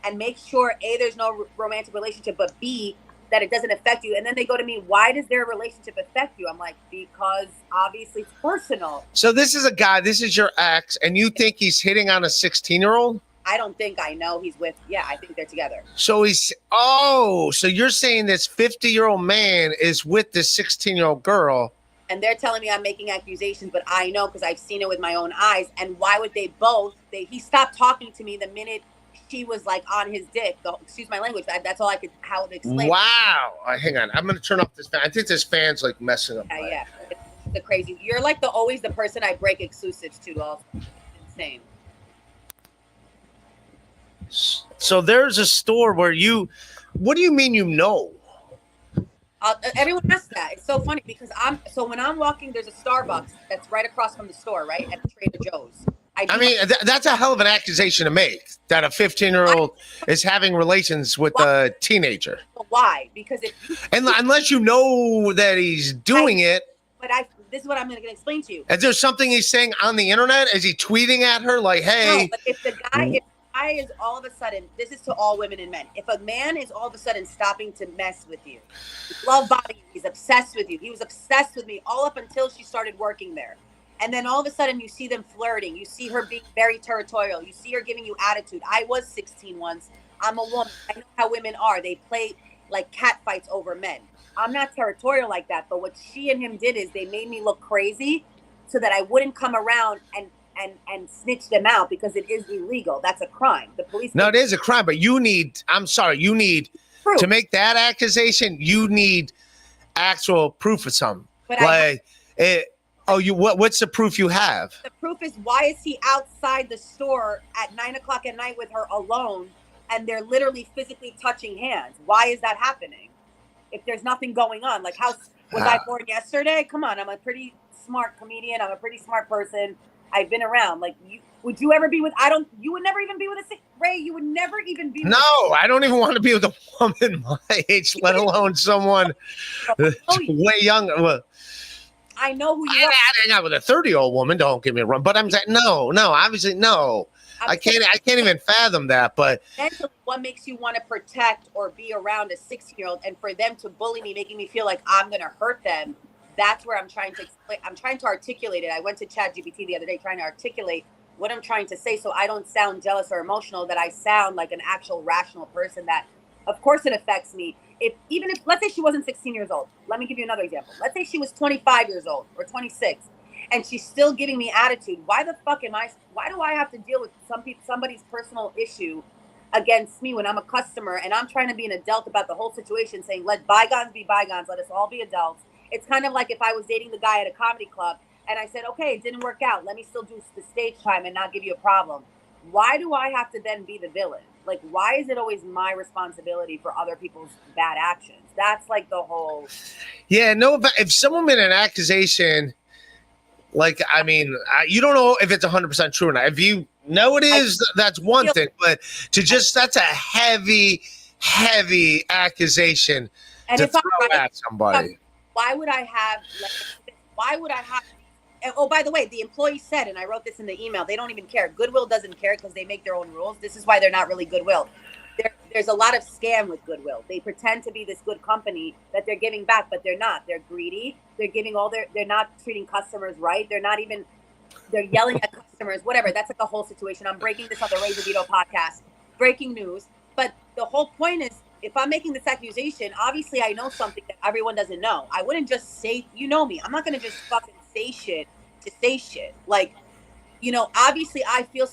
and make sure A, there's no romantic relationship, but B, that it doesn't affect you. And then they go to me, why does their relationship affect you? I'm like, because obviously it's personal. So this is a guy, this is your ex, and you think he's hitting on a 16-year-old? I don't think I know he's with, I think they're together. So so you're saying this 50-year-old man is with this 16-year-old girl. And they're telling me I'm making accusations, but I know because I've seen it with my own eyes. And why would they both? He stopped talking to me the minute she was like on his dick. Excuse my language. That's all I could how to explain. Wow. Hang on. I'm going to turn off this fan. I think this fan's like messing up. Yeah. It's the crazy. You're like always the person I break exclusives to. Also, it's insane. So there's a store where what do you mean you know? Everyone asks that. It's so funny because when I'm walking, there's a Starbucks that's right across from the store, right? At Trader Joe's. I mean, that's a hell of an accusation to make, that a 15-year-old is having relations with a teenager. Why? Because unless you know that he's doing it. But this is what I'm going to explain to you. Is there something he's saying on the internet? Is he tweeting at her like, hey? No, but if the guy is all of a sudden, this is to all women and men. If a man is all of a sudden stopping to mess with you, love bombing you, he's obsessed with you. He was obsessed with me all up until she started working there. And then all of a sudden you see them flirting. You see her being very territorial. You see her giving you attitude. I was 16 once. I'm a woman. I know how women are. They play like cat fights over men. I'm not territorial like that. But what she and him did is they made me look crazy so that I wouldn't come around and snitch them out because it is illegal. That's a crime. The police. No, it is a crime, but you need proof. to make that accusation, you need actual proof of something. But what's the proof you have? The proof is, why is he outside the store at 9 o'clock at night with her alone and they're literally physically touching hands? Why is that happening? If there's nothing going on, like, how was I born yesterday? Come on, I'm a pretty smart comedian. I'm a pretty smart person. I've been around. Like, would you ever be with? You would never even be with Ray. You would never even be. No, I don't even want to be with a woman my age, let alone someone way younger. Well, I know who you are. I hang out with a 30-year-old woman. Don't get me wrong, but I'm saying no, obviously no. I can't even fathom that. But mentally, what makes you want to protect or be around a 16-year-old, and for them to bully me, making me feel like I'm going to hurt them? That's where I'm trying to explain. I'm trying to articulate it. I went to ChatGPT the other day trying to articulate what I'm trying to say so I don't sound jealous or emotional, that I sound like an actual rational person. That, of course, it affects me. Even if, let's say she wasn't 16 years old. Let me give you another example. Let's say she was 25 years old or 26 and she's still giving me attitude. Why do I have to deal with somebody's personal issue against me when I'm a customer and I'm trying to be an adult about the whole situation, saying, let bygones be bygones. Let us all be adults. It's kind of like if I was dating the guy at a comedy club and I said, okay, it didn't work out. Let me still do the stage time and not give you a problem. Why do I have to then be the villain? Like, why is it always my responsibility for other people's bad actions? That's like the whole. Yeah, no, but if someone made an accusation, like, I mean, you don't know if it's 100% true or not. If you know it is, that's one thing. But that's a heavy, heavy accusation to throw at somebody. Why would I have, oh, by the way, the employee said, and I wrote this in the email, they don't even care. Goodwill doesn't care because they make their own rules. This is why they're not really Goodwill. There's a lot of scam with Goodwill. They pretend to be this good company that they're giving back, but they're not. They're greedy. They're they're not treating customers right. They're yelling at customers, whatever. That's like a whole situation. I'm breaking this on the Ray DeVito podcast. Breaking news. But the whole point is, if I'm making this accusation, obviously I know something that everyone doesn't know. I wouldn't just say, you know me. I'm not going to just fucking say shit to say shit. Like, obviously I feel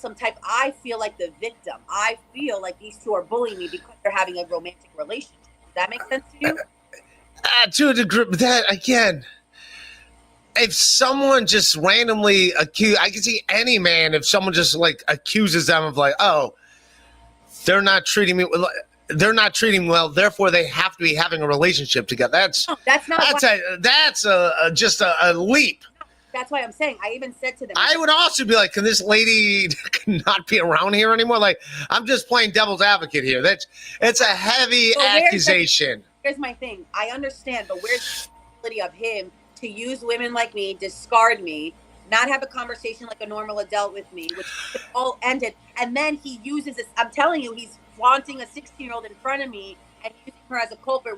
like the victim. I feel like these two are bullying me because they're having a romantic relationship. Does that make sense to you? To a degree, that again, if someone just randomly I can see any man, if someone just like accuses them of like, oh, they're not treating me well, therefore they have to be having a relationship together. That's just a leap. That's why I'm saying, I even said to them, I would also be like, can this lady not be around here anymore? Like, I'm just playing devil's advocate here. It's a heavy accusation. Here's my thing. I understand, but where's the ability of him to use women like me, discard me, not have a conversation like a normal adult with me, which all ended. And then he uses this. I'm telling you, he's flaunting a 16-year-old in front of me and using her as a culprit,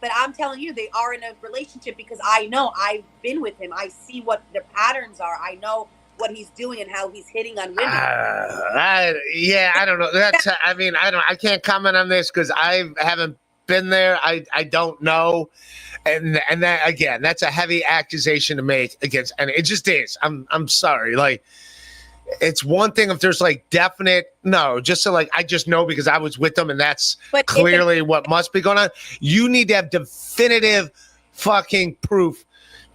but I'm telling you, they are in a relationship because I know, I've been with him. I see what their patterns are. I know what he's doing and how he's hitting on women. I don't know. I can't comment on this because I haven't been there. I don't know. And that, again, that's a heavy accusation to make against, and it just is. I'm sorry. Like, it's one thing if there's like definite, just so like, I just know because I was with them and that's clearly what must be going on. You need to have definitive fucking proof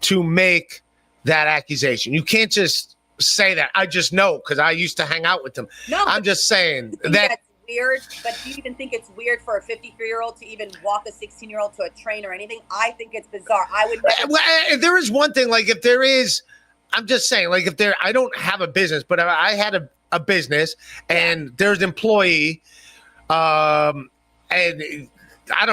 to make that accusation. You can't just say that. I just know because I used to hang out with them. No, I'm just saying that's weird. But do you even think it's weird for a 53-year-old to even walk a 16-year-old to a train or anything? I think it's bizarre. I would never. Well, there is one thing, like if there is, I'm just saying, like if I don't have a business, but I had a business and there's an employee, and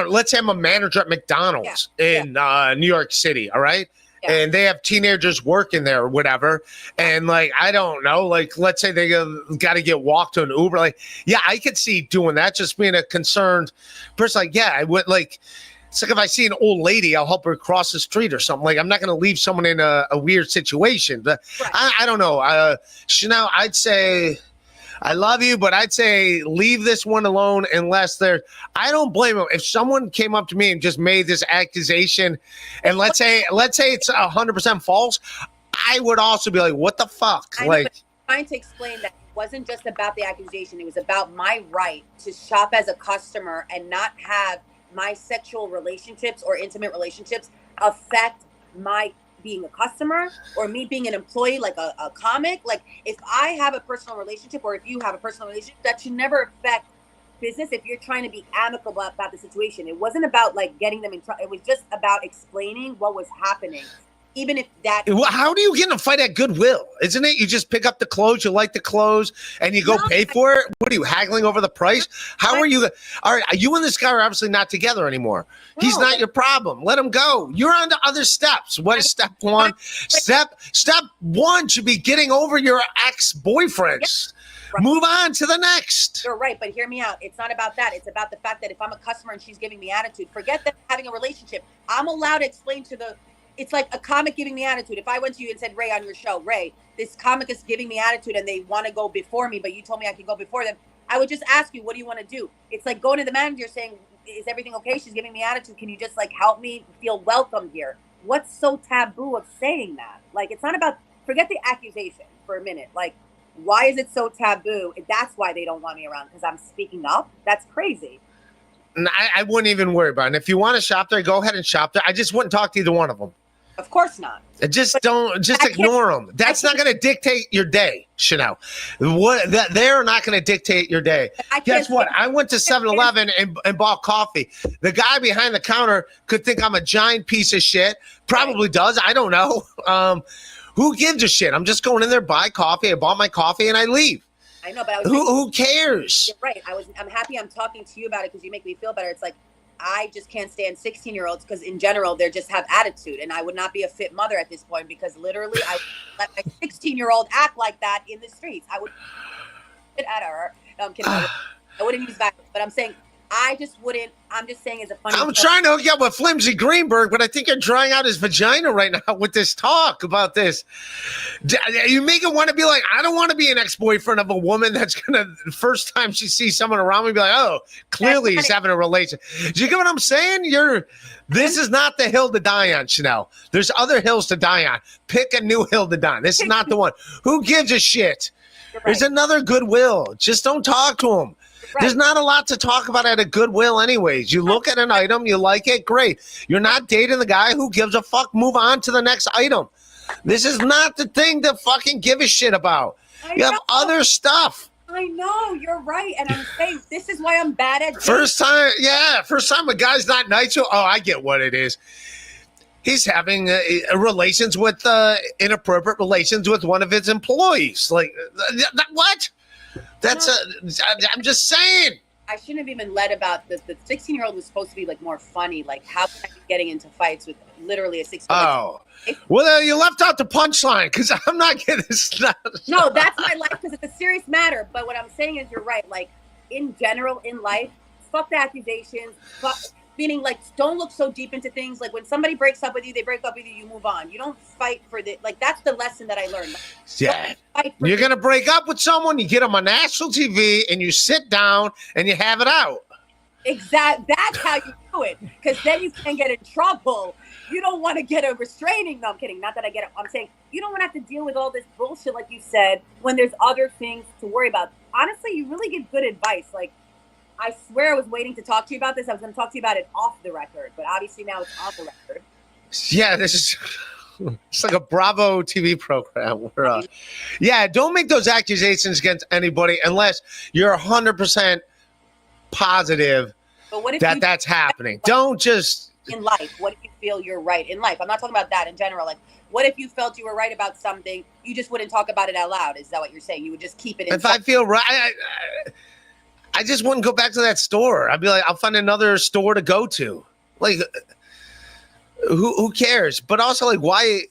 let's say I'm a manager at McDonald's in New York City. All right. Yeah. And they have teenagers working there or whatever. And like, I don't know, like, let's say they got to get walked to an Uber. Like, yeah, I could see doing that. Just being a concerned person. Like, yeah, I would like, it's like if I see an old lady, I'll help her cross the street or something. Like, I'm not going to leave someone in a weird situation. But I don't know. Chanel, I'd say I love you, but I'd say leave this one alone unless there. I don't blame him. If someone came up to me and just made this accusation, and let's say it's 100% false, I would also be like, what the fuck? I know, Like, but I'm trying to explain that it wasn't just about the accusation. It was about my right to shop as a customer and not have my sexual relationships or intimate relationships affect my being a customer or me being an employee, like a comic. Like if I have a personal relationship or if you have a personal relationship, that should never affect business if you're trying to be amicable about the situation. It wasn't about like getting them in trouble. It was just about explaining what was happening. Even if that. how do you get in a fight at Goodwill? Isn't it? You just pick up the clothes, you like the clothes, and you go pay for it? What are you, haggling over the price? How are you? All right, you and this guy are obviously not together anymore. He's not your problem. Let him go. You're on to other steps. What is step one? Step one should be getting over your ex-boyfriends. Right. Move on to the next. You're right, but hear me out. It's not about that. It's about the fact that if I'm a customer and she's giving me attitude, forget them having a relationship. I'm allowed to explain to the. It's like a comic giving me attitude. If I went to you and said, Ray, on your show, Ray, this comic is giving me attitude and they want to go before me, but you told me I could go before them, I would just ask you, what do you want to do? It's like going to the manager saying, is everything okay? She's giving me attitude. Can you just like help me feel welcome here? What's so taboo of saying that? Like, it's not about, forget the accusation for a minute. Like, why is it so taboo? That's why they don't want me around, because I'm speaking up. That's crazy. And I wouldn't even worry about it. And if you want to shop there, go ahead and shop there. I just wouldn't talk to either one of them. Of course not. Just ignore them. That's not going to dictate your day, Chanel. They're not going to dictate your day. Guess what? I went to 7-Eleven and bought coffee. The guy behind the counter could think I'm a giant piece of shit. Probably does. I don't know. Who gives a shit? I'm just going in there, buy coffee. I bought my coffee and I leave. I know, but who cares? You're right. I'm happy I'm talking to you about it because you make me feel better. It's like, I just can't stand 16-year-olds because in general, they just have attitude. And I would not be a fit mother at this point because literally I would let a 16-year-old act like that in the streets. I would get at her. No, I'm kidding. I wouldn't use violence, but I'm saying I just wouldn't. I'm just saying as a funny. I'm trying to hook you up with Flimsy Greenberg, but I think you're drying out his vagina right now with this talk about this. You make it want to be like, I don't want to be an ex-boyfriend of a woman that's going to, the first time she sees someone around me, be like, oh, clearly he's having a relation. Do you get what I'm saying? This is not the hill to die on, Chanel. There's other hills to die on. Pick a new hill to die on. This is not the one. Who gives a shit? Right. There's another Goodwill. Just don't talk to him. Right. There's not a lot to talk about at a Goodwill anyways. You look at an item, you like it, great. You're not dating the guy, who gives a fuck? Move on to the next item. This is not the thing to fucking give a shit about. You have other stuff. I know, you're right. And I'm saying, this is why I'm bad at First time a guy's not nice. Oh, I get what it is. He's having relations with inappropriate relations with one of his employees. Like, what? I'm just saying. I shouldn't have even led about this. The 16-year-old was supposed to be like more funny. Like, how can I be getting into fights with literally a 16-year-old? Oh, well, you left out the punchline because I'm not getting this. No, that's my life because it's a serious matter. But what I'm saying is, you're right. Like, in general, in life, fuck the accusations. Meaning, like, don't look so deep into things. Like, when somebody breaks up with you, they break up with you, you move on. You don't fight for the, like, that's the lesson that I learned. Yeah. You're going to break up with someone, you get them on national TV, and you sit down and you have it out. Exactly. That's how you do it. Because then you can get in trouble. You don't want to get a restraining. No, I'm kidding. Not that I get it. I'm saying you don't want to have to deal with all this bullshit, like you said, when there's other things to worry about. Honestly, you really give good advice. Like, I swear I was waiting to talk to you about this. I was going to talk to you about it off the record, but obviously now it's on the record. Yeah, this is it's like a Bravo TV program. Don't make those accusations against anybody unless you're 100% positive that's happening. Don't just... In life, what if you feel you're right? In life, I'm not talking about that in general. Like, what if you felt you were right about something, you just wouldn't talk about it out loud? Is that what you're saying? You would just keep it in... If I feel right... I just wouldn't go back to that store. I'd be like, I'll find another store to go to. Like, who cares? But also, like, why?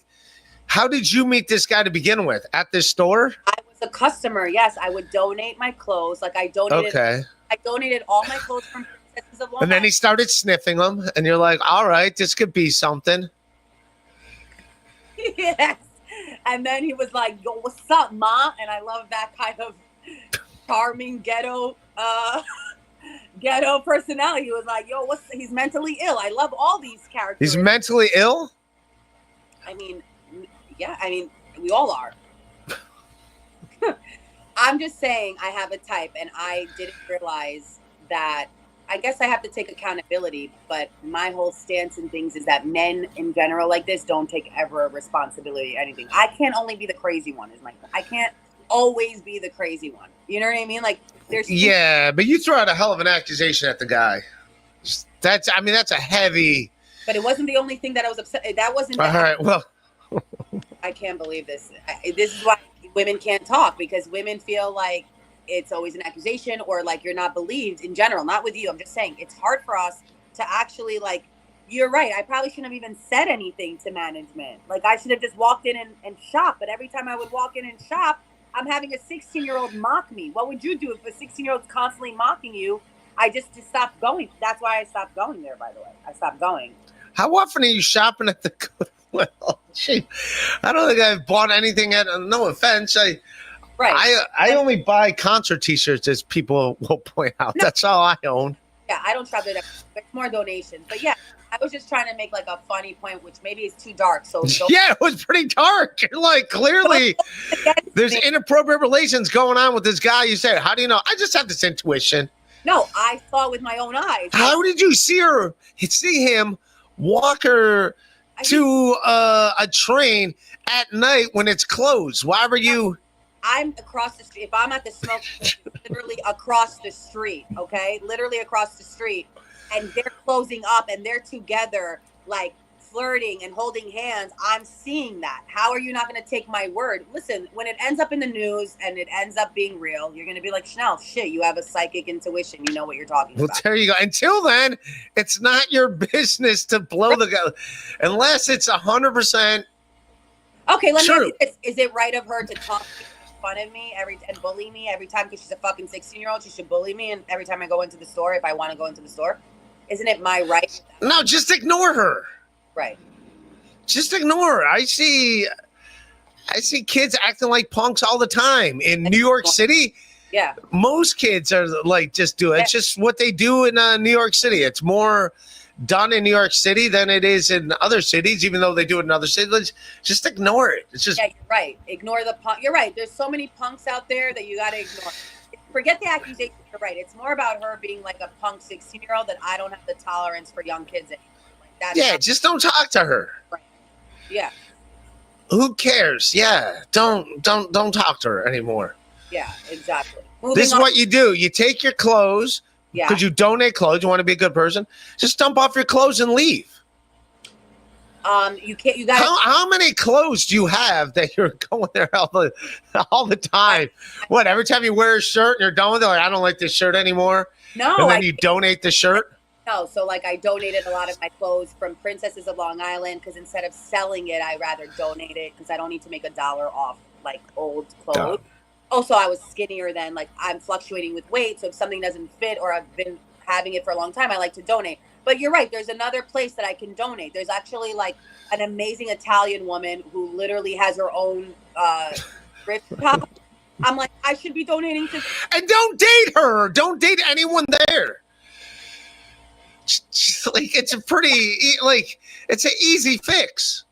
How did you meet this guy to begin with? At this store? I was a customer. Yes, I would donate my clothes. Like, I donated. Okay. I donated all my clothes from Princesses of Long And then he started sniffing them, and you're like, all right, this could be something. Yes. And then he was like, yo, what's up, ma? And I love that kind of charming ghetto ghetto personality. He was like, yo, he's mentally ill. I love all these characters. He's mentally ill? I mean, yeah, I mean, we all are. I'm just saying I have a type, and I didn't realize that. I guess I have to take accountability, but my whole stance in things is that men in general like this don't take ever responsibility or anything. I can't only be the crazy one. I can't always be the crazy one. You know what I mean? Like there's Yeah, but you throw out a hell of an accusation at the guy. That's a heavy. But it wasn't the only thing that I was upset. That wasn't. All right, well, I can't believe this. This is why women can't talk, because women feel like it's always an accusation or like you're not believed in general. Not with you. I'm just saying it's hard for us to actually like. You're right. I probably shouldn't have even said anything to management. Like I should have just walked in and shopped. But every time I would walk in and shop, I'm having a 16-year-old mock me. What would you do if a 16-year-old's constantly mocking you? I just stopped going. That's why I stopped going there, by the way. I stopped going. How often are you shopping at the Goodwill? Gee, I don't think I've bought anything at, no offense. I only buy concert t-shirts, as people will point out. No. That's all I own. Yeah, I don't shop there. It's more donations. But yeah, I was just trying to make like a funny point, which maybe is too dark. So yeah, it was pretty dark. You're like, clearly there's inappropriate relations going on with this guy. You said, how do you know? I just have this intuition. No, I saw with my own eyes. How did you see him walk her to a train at night when it's closed? Why were you? I'm across the street. If I'm at the smoke, literally across the street, okay? Literally across the street. And they're closing up and they're together, like flirting and holding hands. I'm seeing that. How are you not going to take my word? Listen, when it ends up in the news and it ends up being real, you're going to be like, Chanel, shit, you have a psychic intuition. You know what you're talking about. Well, there you go. Until then, it's not your business to blow the guy unless it's 100%. Okay, let me ask you this. Is it right of her to talk fun of me and bully me every time because she's a fucking 16-year-old? She should bully me and every time I go into the store, if I want to go into the store. Isn't it my right? No, just ignore her. Right. Just ignore her. I see kids acting like punks all the time in New York City. Yeah. Most kids are like, just do it. It's just what they do in New York City. It's more done in New York City than it is in other cities, even though they do it in other cities. Just ignore it. It's just. Yeah, you're right. Ignore the punk. You're right. There's so many punks out there that you got to ignore. Forget the accusation. You're right. It's more about her being like a punk 16-year-old that I don't have the tolerance for young kids anymore. Like just don't talk to her. Right. Yeah. Who cares? Yeah. Don't talk to her anymore. Yeah, exactly. This is what you do. You take your clothes. Yeah. Because you donate clothes. You want to be a good person. Just dump off your clothes and leave. You can't. You got. How many clothes do you have that you're going there all the time? What? Every time you wear a shirt and you're done with it, like I don't like this shirt anymore. No. And then you donate the shirt. No. So like I donated a lot of my clothes from Princesses of Long Island because instead of selling it, I rather donate it because I don't need to make $1 off like old clothes. God. Also, I was skinnier then. Like I'm fluctuating with weight, so if something doesn't fit or I've been having it for a long time, I like to donate. But you're right. There's another place that I can donate. There's actually like an amazing Italian woman who literally has her own thrift shop. I'm like, I should be donating to. And don't date her. Don't date anyone there. Like it's a pretty it's an easy fix.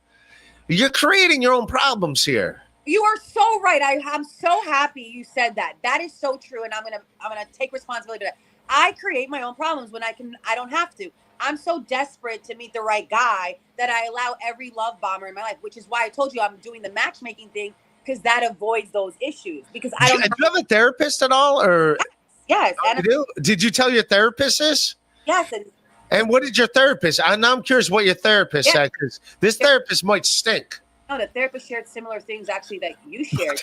You're creating your own problems here. You are so right. I'm so happy you said that. That is so true, and I'm gonna take responsibility for that. I create my own problems when I don't have to. I'm so desperate to meet the right guy that I allow every love bomber in my life, which is why I told you I'm doing the matchmaking thing because that avoids those issues. Because I don't. Do you have a therapist at all, or yes? You do? Did you tell your therapist this? Yes. And what did your therapist? I'm curious what your therapist said because this therapist might stink. No, the therapist shared similar things actually that you shared.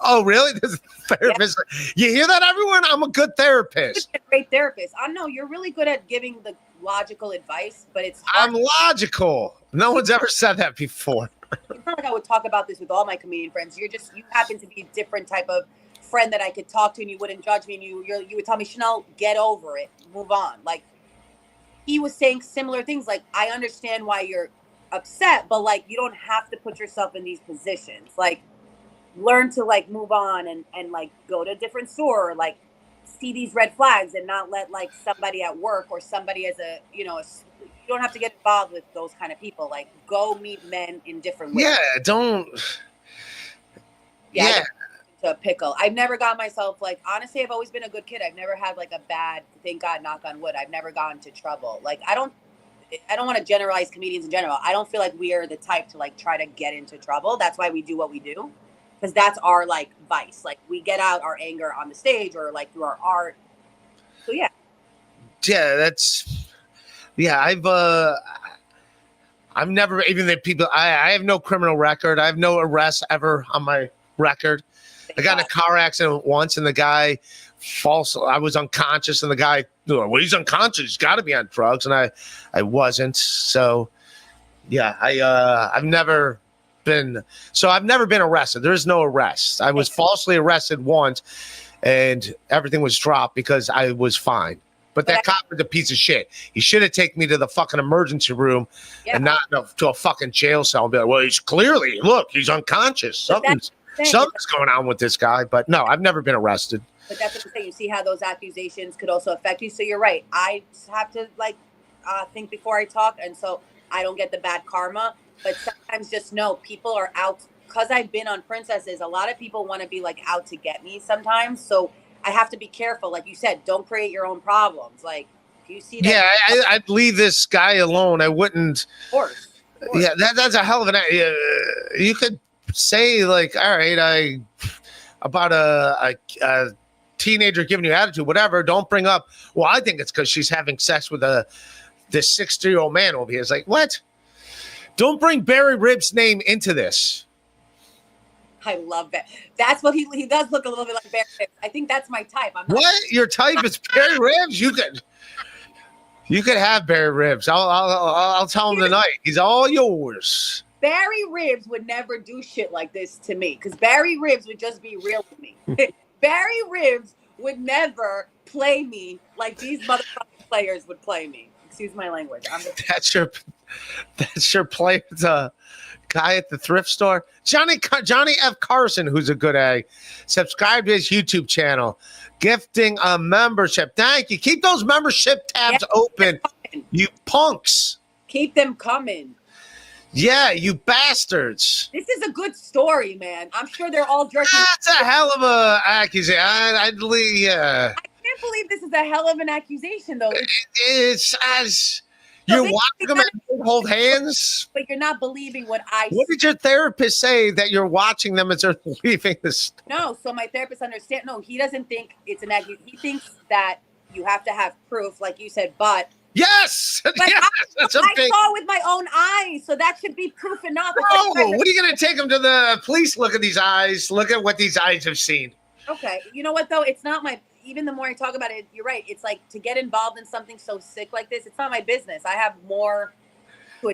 Oh, really? This therapist. Yeah. You hear that, everyone? I'm a good therapist. You're a great therapist. I know you're really good at giving the logical advice, but it's hard. I'm logical. No one's ever said that before. It's not like I would talk about this with all my comedian friends. You happen to be a different type of friend that I could talk to and you wouldn't judge me and you would tell me, Chanel, get over it. Move on. Like he was saying similar things. Like, I understand why you're upset, but like you don't have to put yourself in these positions. Like learn to like move on and like go to a different store or like see these red flags and not let like somebody at work or somebody as a, you don't have to get involved with those kind of people. Like go meet men in different ways. Yeah, don't. Yeah. To a pickle. I've never got myself like, honestly, I've always been a good kid. I've never had like a bad, thank God, knock on wood. I've never gotten into trouble. Like I don't want to generalize comedians in general. I don't feel like we are the type to like try to get into trouble. That's why we do what we do. Because that's our like vice. Like we get out our anger on the stage or like through our art. So yeah. I've never, even the people, I have no criminal record. I have no arrests ever on my record. I got in a car accident once and the guy I was unconscious and the guy, well, he's unconscious. He's got to be on drugs. And I wasn't. So yeah, I've never been arrested. There's no arrest. I was falsely arrested once and everything was dropped because I was fine. But that cop was a piece of shit. He should have taken me to the fucking emergency room and not to a fucking jail cell and be like, well, he's unconscious. Something's going on with this guy. But no, I've never been arrested. But that's what I'm saying. You see how those accusations could also affect you. So you're right. I have to like think before I talk. And so I don't get the bad karma. But sometimes just know people are out. Because I've been on Princesses, a lot of people want to be like out to get me sometimes. So I have to be careful. Like you said, don't create your own problems. Like if you see that. Yeah, I'd leave this guy alone. I wouldn't. Of course. Yeah, that's a hell of an. You could say like, all right, about a teenager giving you attitude, whatever. Don't bring up. Well, I think it's because she's having sex with this 60-year-old man over here. It's like, what? Don't bring Barry Ribs' name into this. I love that. That's what he does look a little bit like Barry Ribs. I think that's my type. What? Your type is Barry Ribs? You could have Barry Ribs. I'll tell him tonight. He's all yours. Barry Ribs would never do shit like this to me because Barry Ribs would just be real with me. Barry Ribs would never play me like these motherfucking players would play me. Excuse my language. That's your player. The guy at the thrift store, Johnny F. Carson, who's a good egg. Subscribe to his YouTube channel, gifting a membership. Thank you. Keep those membership tabs open, you punks. Keep them coming. Yeah, you bastards. This is a good story, man. I'm sure they're all jerking. That's a hell of a accusation. I can't believe this is a hell of an accusation, though. It's as you're watching them and hold hands. But you're not believing what I What did your therapist say that you're watching them as they're leaving this? No, so my therapist understands. No, he doesn't think it's an accusation. He thinks that you have to have proof, like you said, but yes, but yes, I saw with my own eyes, so that should be proof enough. Oh, what are you going to take them to the police? Look at these eyes. Look at what these eyes have seen. Okay, you know what though? It's not my. Even the more I talk about it, you're right. It's like to get involved in something so sick like this. It's not my business. I have more.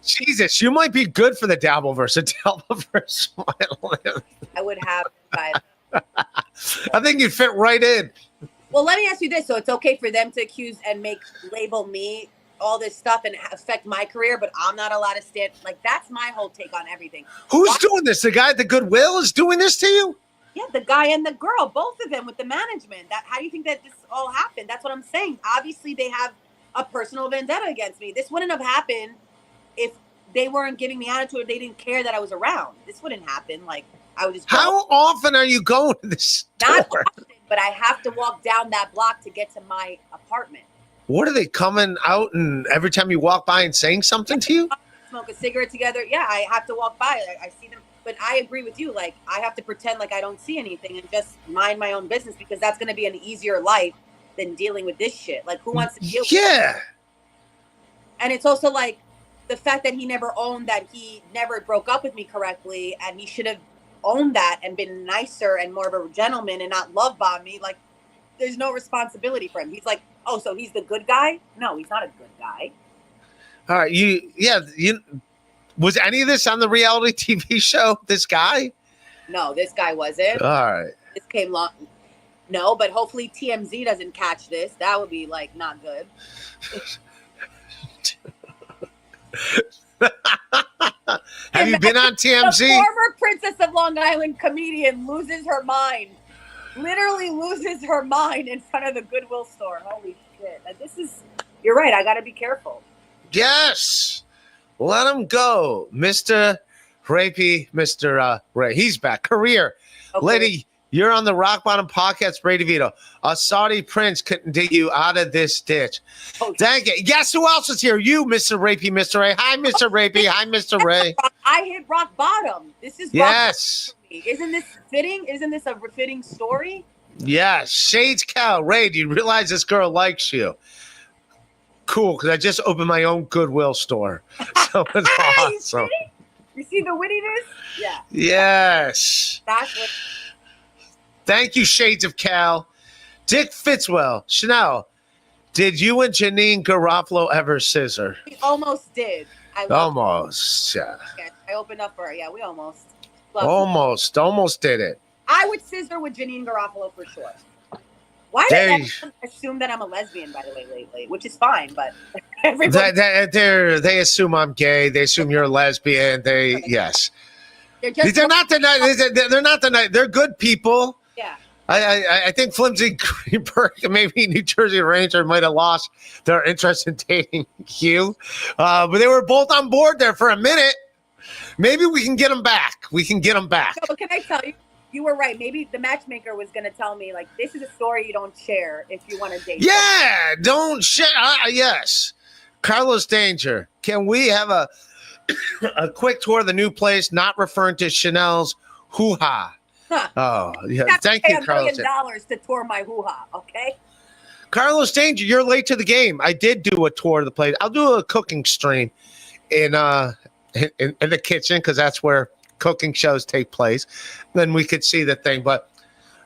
Jesus, you might be good for the dabbleverse. The dabbleverse. I would have. I think you'd fit right in. Well, let me ask you this. So it's okay for them to accuse and label me all this stuff and affect my career, but I'm not allowed to stand. Like, that's my whole take on everything. Who's doing this? The guy at the Goodwill is doing this to you? Yeah, the guy and the girl, both of them with the management. How do you think that this all happened? That's what I'm saying. Obviously, they have a personal vendetta against me. This wouldn't have happened if they weren't giving me attitude or they didn't care that I was around. This wouldn't happen. Like, I would just. How often are you going to this store? Not often, but I have to walk down that block to get to my apartment. What are they coming out and every time you walk by and saying something to you? Smoke a cigarette together. Yeah, I have to walk by. I see them. But I agree with you. Like, I have to pretend like I don't see anything and just mind my own business because that's going to be an easier life than dealing with this shit. Like, who wants to deal with it? And it's also like the fact that he never owned that he never broke up with me correctly, and he should have owned that and been nicer and more of a gentleman and not love bomb me. Like, there's no responsibility for him. He's like, oh, so he's the good guy? No, he's not a good guy. All right, you was any of this on the reality TV show? This guy? No, this guy wasn't. All right. This came long. No, but hopefully TMZ doesn't catch this. That would be like not good. Have you been on The TMZ? former Princess of Long Island comedian loses her mind. Literally loses her mind in front of the Goodwill store. Holy shit. You're right. I got to be careful. Yes. Let him go. Mr. Rapey, Mr. Ray. He's back. Career. Okay. Lady, you're on the Rock Bottom Podcast, Ray DeVito. A Saudi prince couldn't dig you out of this ditch. Oh, Thank you. Guess who else is here? You, Mr. Rapey, Mr. Ray. Hi, Mr. Rapey. Hi, Mr. Ray. I hit rock bottom. This is rock Yes. bottom for me. Isn't this fitting? Isn't this a fitting story? Yes. Shades Cal. Ray, do you realize this girl likes you? Cool, because I just opened my own Goodwill store. So it's awesome. You see the wittiness? Yeah. Yes. That's what. Thank you, Shades of Cal. Dick Fitzwell. Chanel, did you and Janine Garofalo ever scissor? We almost did. Almost. Yeah. I opened up for her. Yeah, we almost. Almost did it. I would scissor with Janine Garofalo for sure. Why do they assume that I'm a lesbian, by the way, lately? Which is fine, but everybody. They assume I'm gay. They assume you're a lesbian. Yes. They're not the. They're good people. Yeah. I think Flimsy Greenberg and maybe New Jersey Ranger might have lost their interest in dating you. But they were both on board there for a minute. Maybe we can get them back. So can I tell you? You were right. Maybe the matchmaker was going to tell me, like, this is a story you don't share if you want to date. Yeah, don't share. Yes. Carlos Danger, can we have a quick tour of the new place, not referring to Chanel's hoo-ha? Huh. Oh, yeah. Thank you, Carlos. $1 million to tour my hoo-ha, okay? Carlos Danger, you're late to the game. I did do a tour of the place. I'll do a cooking stream in the kitchen because that's where cooking shows take place. Then we could see the thing. But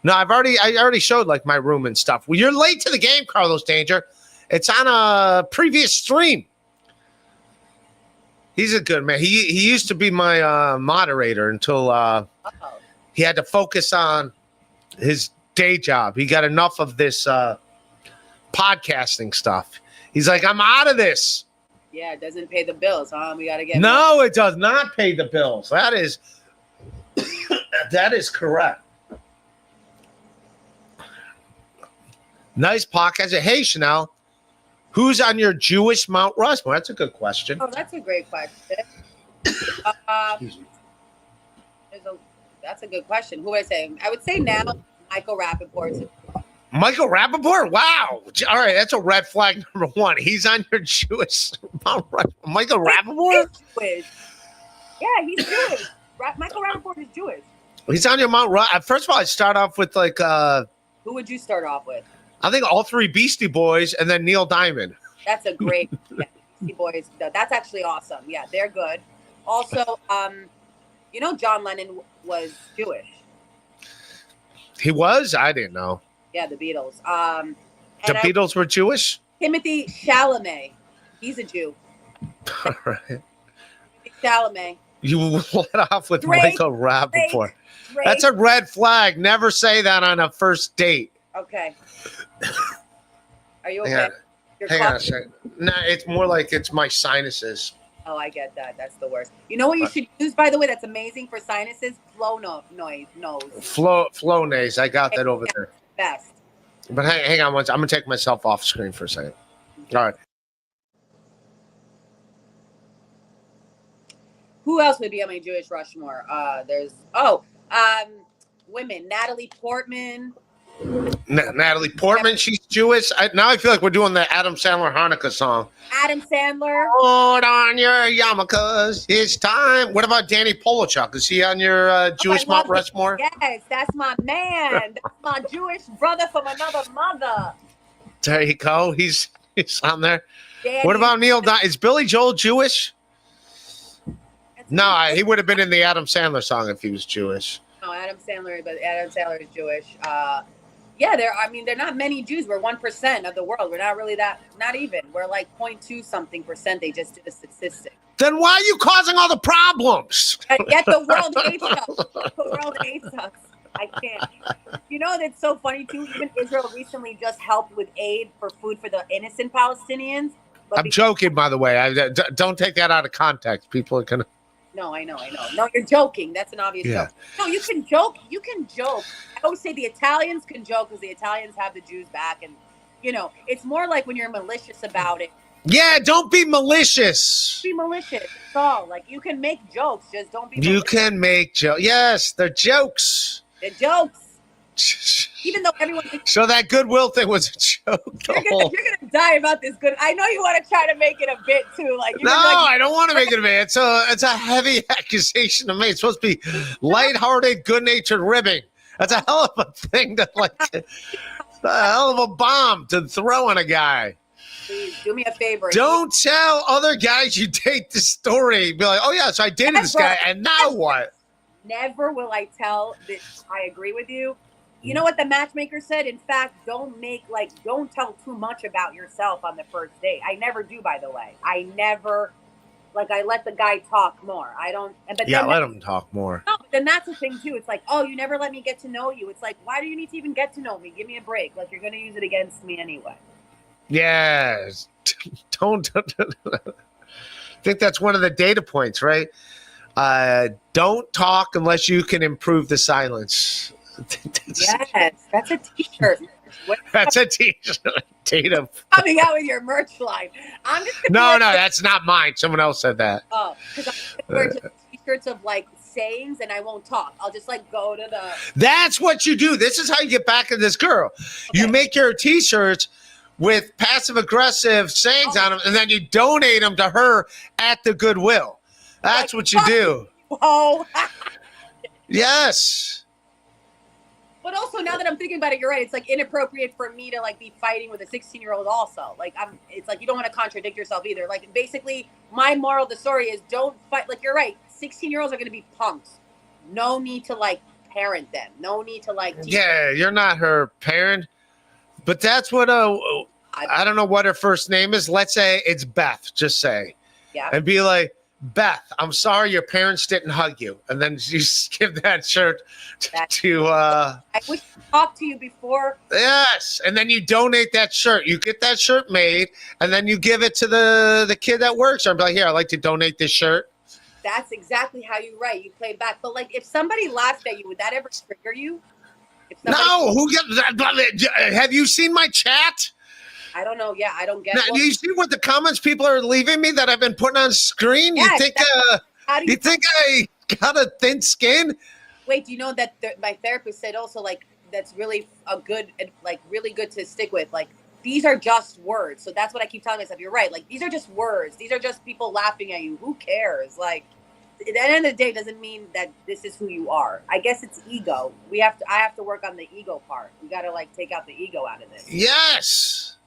no, I already showed like my room and stuff. Well, you're late to the game, Carlos Danger. It's on a previous stream. He's a good man. He used to be my moderator until he had to focus on his day job. He got enough of this podcasting stuff. He's like, I'm out of this. Yeah, it doesn't pay the bills, huh? We got to get. No, it does not pay the bills. That is correct. Nice podcast. Hey, Chanel, who's on your Jewish Mount Rushmore? That's a good question. Oh, that's a great question. That's a good question. Who would I say? I would say now Michael Rapaport. Michael Rapaport? Wow. All right, that's a red flag number one. He's on your Jewish Mount Rushmore. Michael Rapaport? He's Jewish. Yeah, he's Jewish. Michael Rapaport is Jewish. He's on your Mount Rushmore. First of all, I'd start off with like... Who would you start off with? I think all three Beastie Boys and then Neil Diamond. That's a great... Yeah, Beastie Boys. That's actually awesome. Yeah, they're good. Also, John Lennon was Jewish. He was? I didn't know. Yeah, the Beatles. The Beatles were Jewish? Timothy Chalamet. He's a Jew. All right. Timothy Chalamet. You let off with Drake, Michael Rapaport. Drake. That's a red flag. Never say that on a first date. Okay. Are you okay? Hang on a second. No, it's more like it's my sinuses. Oh, I get that. That's the worst. You know what you should use, by the way, that's amazing for sinuses? Nose. Flonase. I got that over there. Best. But hang on once. I'm going to take myself off screen for a second. All right. Who else would be on my Jewish Rushmore? Women. Natalie Portman. Natalie Portman, she's Jewish. Now I feel like we're doing the Adam Sandler Hanukkah song. Adam Sandler. Put on your yarmulkes. It's time. What about Danny Polachuk? Is he on your Jewish Mount Rushmore? Yes, that's my man. That's my Jewish brother from another mother. There you go. He's on there. Danny. What about Neil Diamond? Is Billy Joel Jewish? No, he would have been in the Adam Sandler song if he was Jewish. No, Adam Sandler is Jewish. Yeah, they're not many Jews. We're 1% of the world. We're not really not even. We're like 0.2 something %. They just did a statistic. Then why are you causing all the problems? Yet the world hates us. The world hates us. I can't. You know, that's so funny too. Even Israel recently just helped with aid for food for the innocent Palestinians. I'm joking, by the way. Don't take that out of context. People are gonna. No, I know. No, you're joking. That's an obvious Yeah. joke. No, you can joke. I always say the Italians can joke because the Italians have the Jews back, and it's more like when you're malicious about it. Yeah, don't be malicious. Be malicious. That's all. Like, you can make jokes, just don't be malicious. You can make jokes. Yes, they're jokes. The jokes. Even though everyone thinks So that goodwill thing was a joke. you're gonna die about this good. I know you want to try to make it a bit too. Like, No, I don't want to make it a bit. It's a heavy accusation to me. It's supposed to be lighthearted, good-natured ribbing. That's a hell of a thing to it's a hell of a bomb to throw on a guy. Please do me a favor. Don't tell other guys you date the story. Be like, oh yeah, so I dated this guy, and now what? Never will I tell this. I agree with you. You know what the matchmaker said? In fact, don't tell too much about yourself on the first date. I never do, by the way. I never, I let the guy talk more. I don't. But Yeah, let him talk more. No, but then that's the thing too. It's like, oh, you never let me get to know you. It's like, why do you need to even get to know me? Give me a break. Like, you're going to use it against me anyway. Yes. Don't. I think that's one of the data points, right? Don't talk unless you can improve the silence. Yes, that's a t-shirt. That's a t-shirt. Data. Coming out with your merch line. I'm just No, that's not mine. Someone else said that. Oh, because I wear just t-shirts of sayings, and I won't talk. I'll just go to the. That's what you do. This is how you get back at this girl. Okay. You make your t-shirts with passive-aggressive sayings on them, and then you donate them to her at the Goodwill. That's what you do. Whoa. Yes. But also, now that I'm thinking about it, you're right. It's inappropriate for me to be fighting with a 16-year-old also. It's you don't want to contradict yourself either. Basically, my moral of the story is don't fight. You're right. 16-year-olds are going to be punks. No need to parent them. No need to teach Yeah, you're not her parent. But that's what I don't know what her first name is. Let's say it's Beth. Just say. Yeah. And be like, Beth, I'm sorry your parents didn't hug you. And then you give that shirt to I wish to talk to you before. Yes. And then you donate that shirt. You get that shirt made, and then you give it to the kid that works. Or be like, here, I'd like to donate this shirt. That's exactly how you write. You play back. But if somebody laughed at you, would that ever trigger you? No. Have you seen my chat? I don't know. Yeah, I don't get it. Now, do you see what the comments people are leaving me that I've been putting on screen? Yes, you think I got a thin skin? Wait, do you know that my therapist said also that's really a good, really good to stick with. These are just words. So that's what I keep telling myself. You're right. These are just words. These are just people laughing at you. Who cares? At the end of the day, doesn't mean that this is who you are. I guess it's ego. I have to work on the ego part. We got to take out the ego out of this. Yes.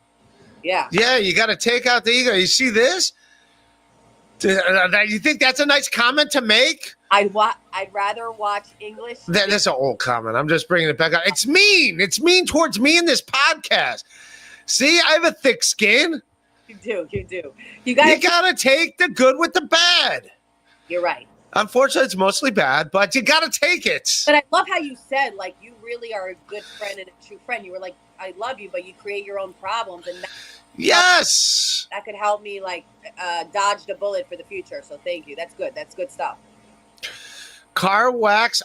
Yeah. Yeah, you got to take out the ego. You see this? You think that's a nice comment to make? I'd rather watch English. That's an old comment. I'm just bringing it back up. It's mean. It's mean towards me in this podcast. See, I have a thick skin. You do. You got to take the good with the bad. You're right. Unfortunately, it's mostly bad, but you got to take it. But I love how you said, you really are a good friend and a true friend. You were like, I love you, but you create your own problems. And yes, that could help me dodge the bullet for the future. So thank you. That's good. That's good stuff. Car wax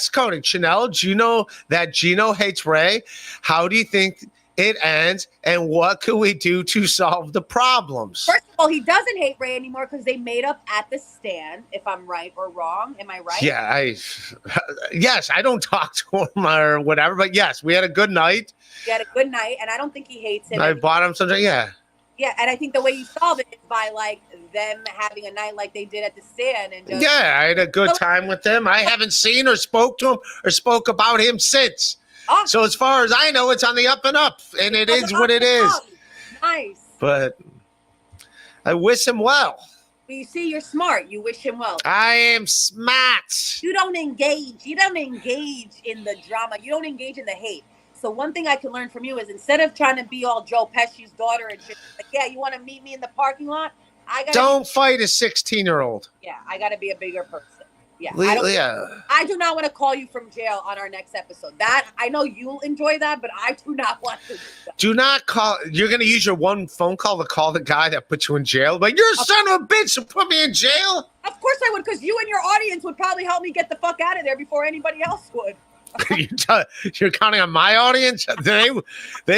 coating. Chanel, do you know that Gino hates Ray? How do you think it ends, and what could we do to solve the problems? First of all, he doesn't hate Ray anymore because they made up at the stand, if I'm right or wrong. Am I right? Yeah, yes, I don't talk to him or whatever, but yes, we had a good night. We had a good night, and I don't think he hates him. I bought him something, yeah. Yeah, and I think the way you solve it is by them having a night like they did at the stand. And just, yeah, I had a good time with them. I haven't seen or spoke to him or spoke about him since. Awesome. So as far as I know, it's on the up and up, and it is what it is. Nice. But I wish him well. But you see, you're smart. You wish him well. I am smart. You don't engage. You don't engage in the drama. You don't engage in the hate. So one thing I can learn from you is instead of trying to be all Joe Pesci's daughter and shit, yeah, you want to meet me in the parking lot? Don't fight a 16-year-old. Yeah, I got to be a bigger person. Yeah, Yeah. I do not want to call you from jail on our next episode. That I know you'll enjoy that, but I do not want to do that. Do not call. You're going to use your one phone call to call the guy that put you in jail. Like, you're a son of a bitch to put me in jail. Of course I would, because you and your audience would probably help me get the fuck out of there before anybody else would. You're counting on my audience. They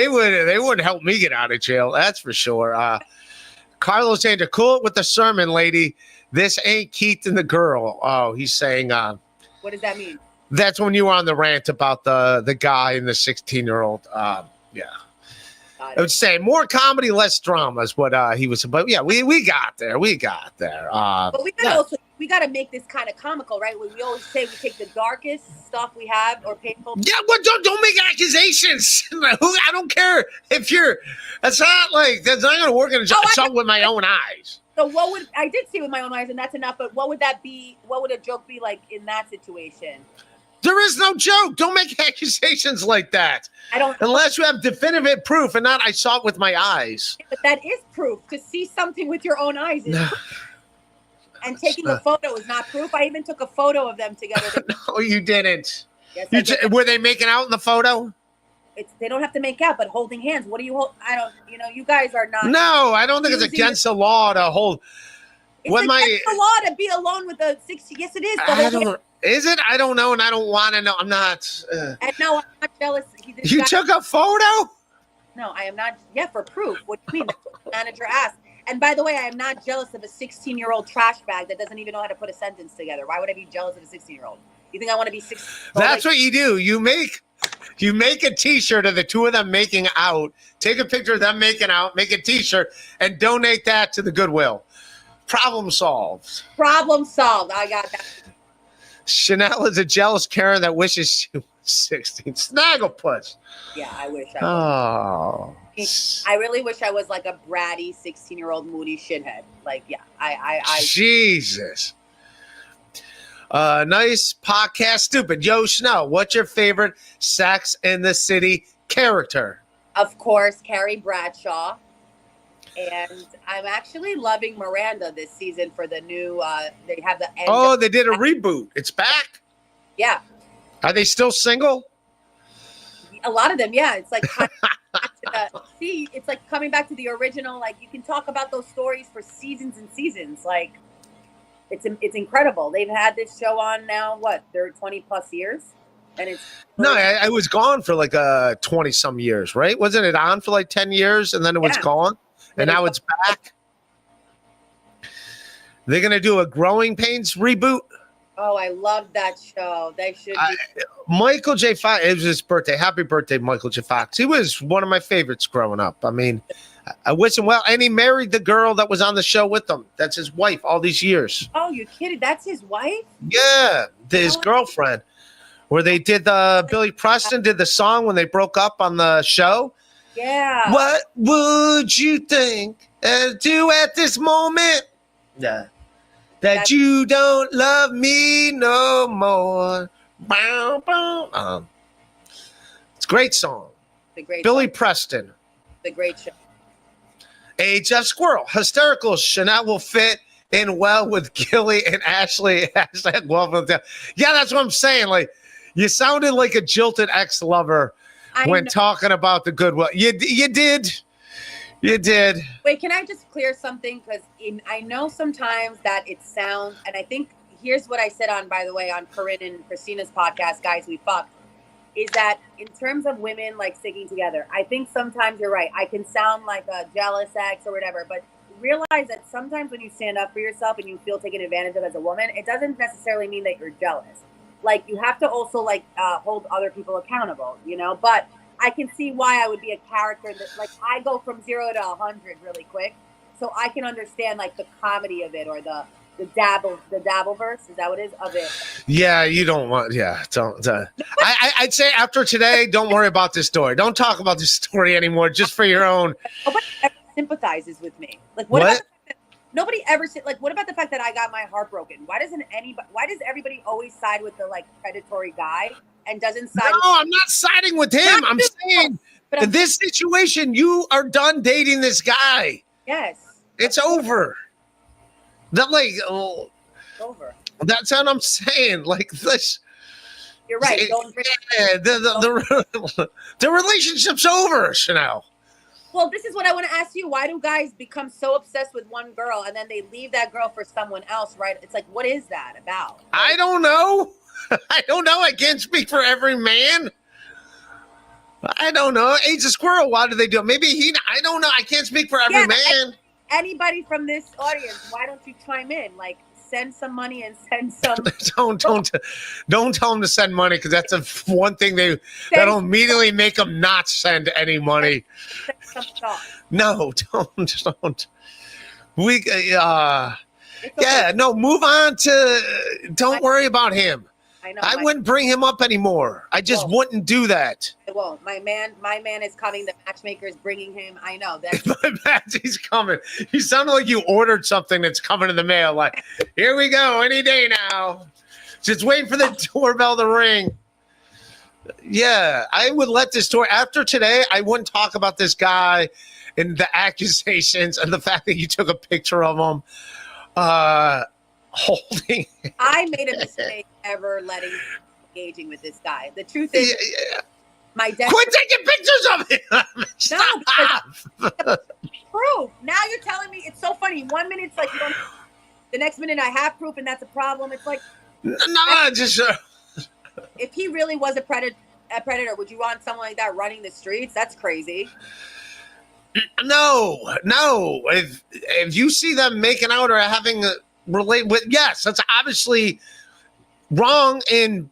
wouldn't help me get out of jail. That's for sure. Carlos Andrew, cool it with the sermon, lady. This ain't Keith and the girl. Oh, he's saying. What does that mean? That's when you were on the rant about the guy and the 16-year-old. Yeah. I would say more comedy, less drama is what he was. But yeah, we got there. We got there. But we gotta make this kind of comical, right? We always say we take the darkest stuff we have or painful. Yeah, but don't make accusations. I don't care if you're. That's not going to work in a job. I saw it with my own eyes. So I did see it with my own eyes, and that's enough. But what would that be? What would a joke be like in that situation? There is no joke. Don't make accusations like that. Unless you have definitive proof, and not I saw it with my eyes. But that is proof. To see something with your own eyes is proof. And taking a photo is not proof. I even took a photo of them together. No, you didn't. Yes, were they making out in the photo? They don't have to make out, but holding hands. What do you hold? I don't. You guys are not. No, I don't think it's against the law to hold. It's against the law to be alone with a 60. Yes, it is. Is it? I don't know, and I don't want to know. I'm not. And no, I'm not jealous. You took a photo? No, I am not. Yeah, for proof. What do you mean? The manager asked. And by the way, I am not jealous of a 16-year-old trash bag that doesn't even know how to put a sentence together. Why would I be jealous of a 16-year-old? You think I want to be 16? That's what you do. You make a T-shirt of the two of them making out. Take a picture of them making out. Make a T-shirt and donate that to the Goodwill. Problem solved. Problem solved. I got that. Chanel is a jealous Karen that wishes she was 16. Snagglepuss. Yeah, I wish I was. Oh. I really wish I was like a bratty 16-year-old moody shithead. Like, yeah, I Jesus. Nice podcast. Stupid. Yo, Chanel, what's your favorite Sex and the City character? Of course, Carrie Bradshaw. And I'm actually loving Miranda this season for the new, they have the end. Oh, they did a reboot. It's back? Yeah. Are they still single? A lot of them, yeah. It's like it's like coming back to the original. Like, you can talk about those stories for seasons and seasons. Like, it's incredible. They've had this show on now, they're 20 plus years, and it's I was gone for like 20 some years, right? Wasn't it on for like 10 years and then it was gone, and now it's back? They're gonna do a Growing Pains reboot. Oh, I love that show. They should be. Michael J. Fox, it was his birthday. Happy birthday, Michael J. Fox. He was one of my favorites growing up. I mean, I wish him well. And he married the girl that was on the show with him. That's his wife all these years. Oh, you're kidding. That's his wife? Yeah, his girlfriend. Where they did Billy Preston did the song when they broke up on the show. Yeah. What would you think do at this moment? Yeah. That you don't love me no more. Bow, bow. It's a great song. Billy Preston. The great show. A Jeff Squirrel. Hysterical Chanel will fit in well with Gilly and Ashley. Hashtag welcome to. Yeah, that's what I'm saying. Like, you sounded like a jilted ex-lover when talking about the Goodwill. You did. You did. Wait, can I just clear something? Because I know sometimes that it sounds, and I think here's what I said by the way, on Corinne and Christina's podcast, Guys We Fuck, is that in terms of women like sticking together, I think sometimes you're right. I can sound like a jealous ex or whatever, but realize that sometimes when you stand up for yourself and you feel taken advantage of as a woman, it doesn't necessarily mean that you're jealous. Like, you have to also hold other people accountable, but I can see why I would be a character that, like, I go from 0 to 100 really quick, so I can understand like the comedy of it or the dabbleverse. Is that what it is of it? Yeah, you don't want. Yeah, don't. I'd say after today, don't worry about this story. Don't talk about this story anymore, just for your own. Nobody ever sympathizes with me. Like, what? About nobody ever like. What about the fact that I got my heart broken? Why does everybody always side with the predatory guy? And doesn't side. No, I'm not siding with him. I'm saying in this situation, you are done dating this guy. Yes. It's over. Over. That's what I'm saying. Like this. You're right. Don't bring Yeah, the relationship's over, Chanel. Well, this is what I want to ask you. Why do guys become so obsessed with one girl and then they leave that girl for someone else, right? It's like, what is that about? I don't know. I don't know. I can't speak for every man. I don't know. Age of Squirrel, why do they do it? Maybe I don't know. I can't speak for every man. Anybody from this audience, why don't you chime in? Like, send some money and send some. don't tell them to send money, because that's one thing that'll immediately make them not send any money. Send some thought. No, don't. We It's okay. no, move on to. Don't worry about him. I know. I wouldn't bring him up anymore. I just wouldn't do that. I won't. My man is coming. The matchmaker is bringing him. I know that. My he's coming. You sound like you ordered something that's coming in the mail. Like, here we go, any day now. Just waiting for the doorbell to ring. Yeah, I would let this story. After today, I wouldn't talk about this guy and the accusations and the fact that you took a picture of him holding. I made a mistake ever engaging with this guy. The truth is, my dad. Quit taking pictures of him. Stop. Proof. Now you're telling me it's so funny. 1 minute it's like you don't. The next minute I have proof, and that's a problem. It's like no, just. If he really was a predator, would you want someone like that running the streets? That's crazy. No. If you see them making out or having a relate with, yes, that's obviously wrong. And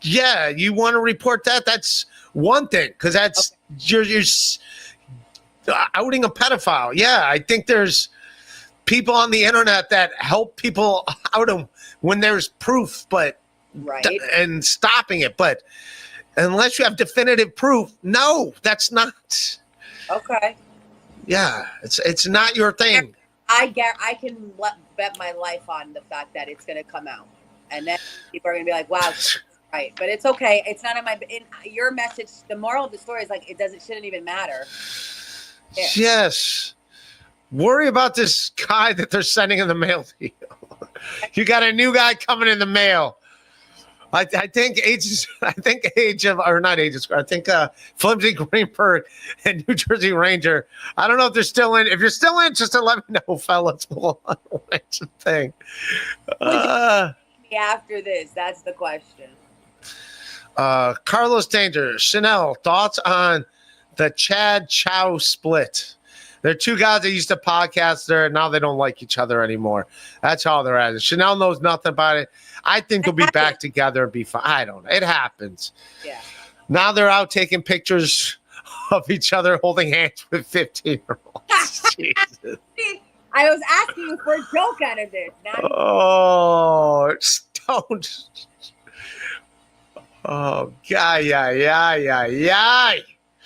yeah, you want to report that. That's one thing, because that's you're outing a pedophile. Yeah, I think there's people on the internet that help people out them when there's proof, but and stopping it. But unless you have definitive proof, no, that's not. Okay. Yeah, it's not your thing. I can bet my life on the fact that it's going to come out, and then people are going to be like, "Wow, right." But it's okay. It's not in your message. The moral of the story is like shouldn't even matter. Yeah. Yes. Worry about this guy that they're sending in the mail to you. You got a new guy coming in the mail. I think Flimsy Greenberg and New Jersey Ranger. I don't know if they're still in. If you're still interested, let me know, fellas. We'll arrange a thing. After this, that's the question. Carlos Danger, Chanel, thoughts on the Chad Chow split? They're two guys that used to podcast there, and now they don't like each other anymore. That's all they're at. Chanel knows nothing about it. I think they'll be back together and be fine. I don't know. It happens. Yeah. Now they're out taking pictures of each other holding hands with 15-year-olds. Jesus. I was asking you for a joke out of this. Don't. Oh, yeah.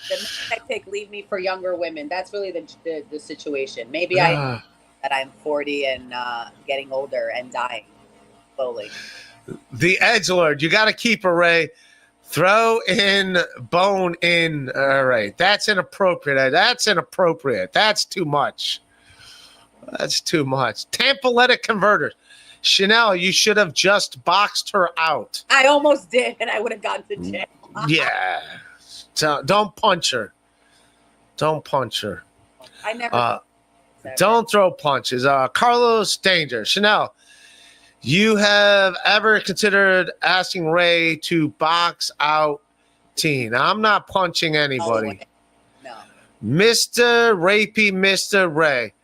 The next pick, leave me for younger women. That's really the situation. Maybe that I'm 40 and getting older and dying slowly. The edgelord, you got to keep a Ray. Throw in bone in. All right, that's inappropriate. That's too much. Tampaletic converters. Chanel, you should have just boxed her out. I almost did, and I would have gone to jail. Yeah. So don't punch her. I never. Don't throw punches. Carlos Danger. Chanel, you have ever considered asking Ray to box out Teen? I'm not punching anybody. No. Mr. Rapey, Mr. Ray.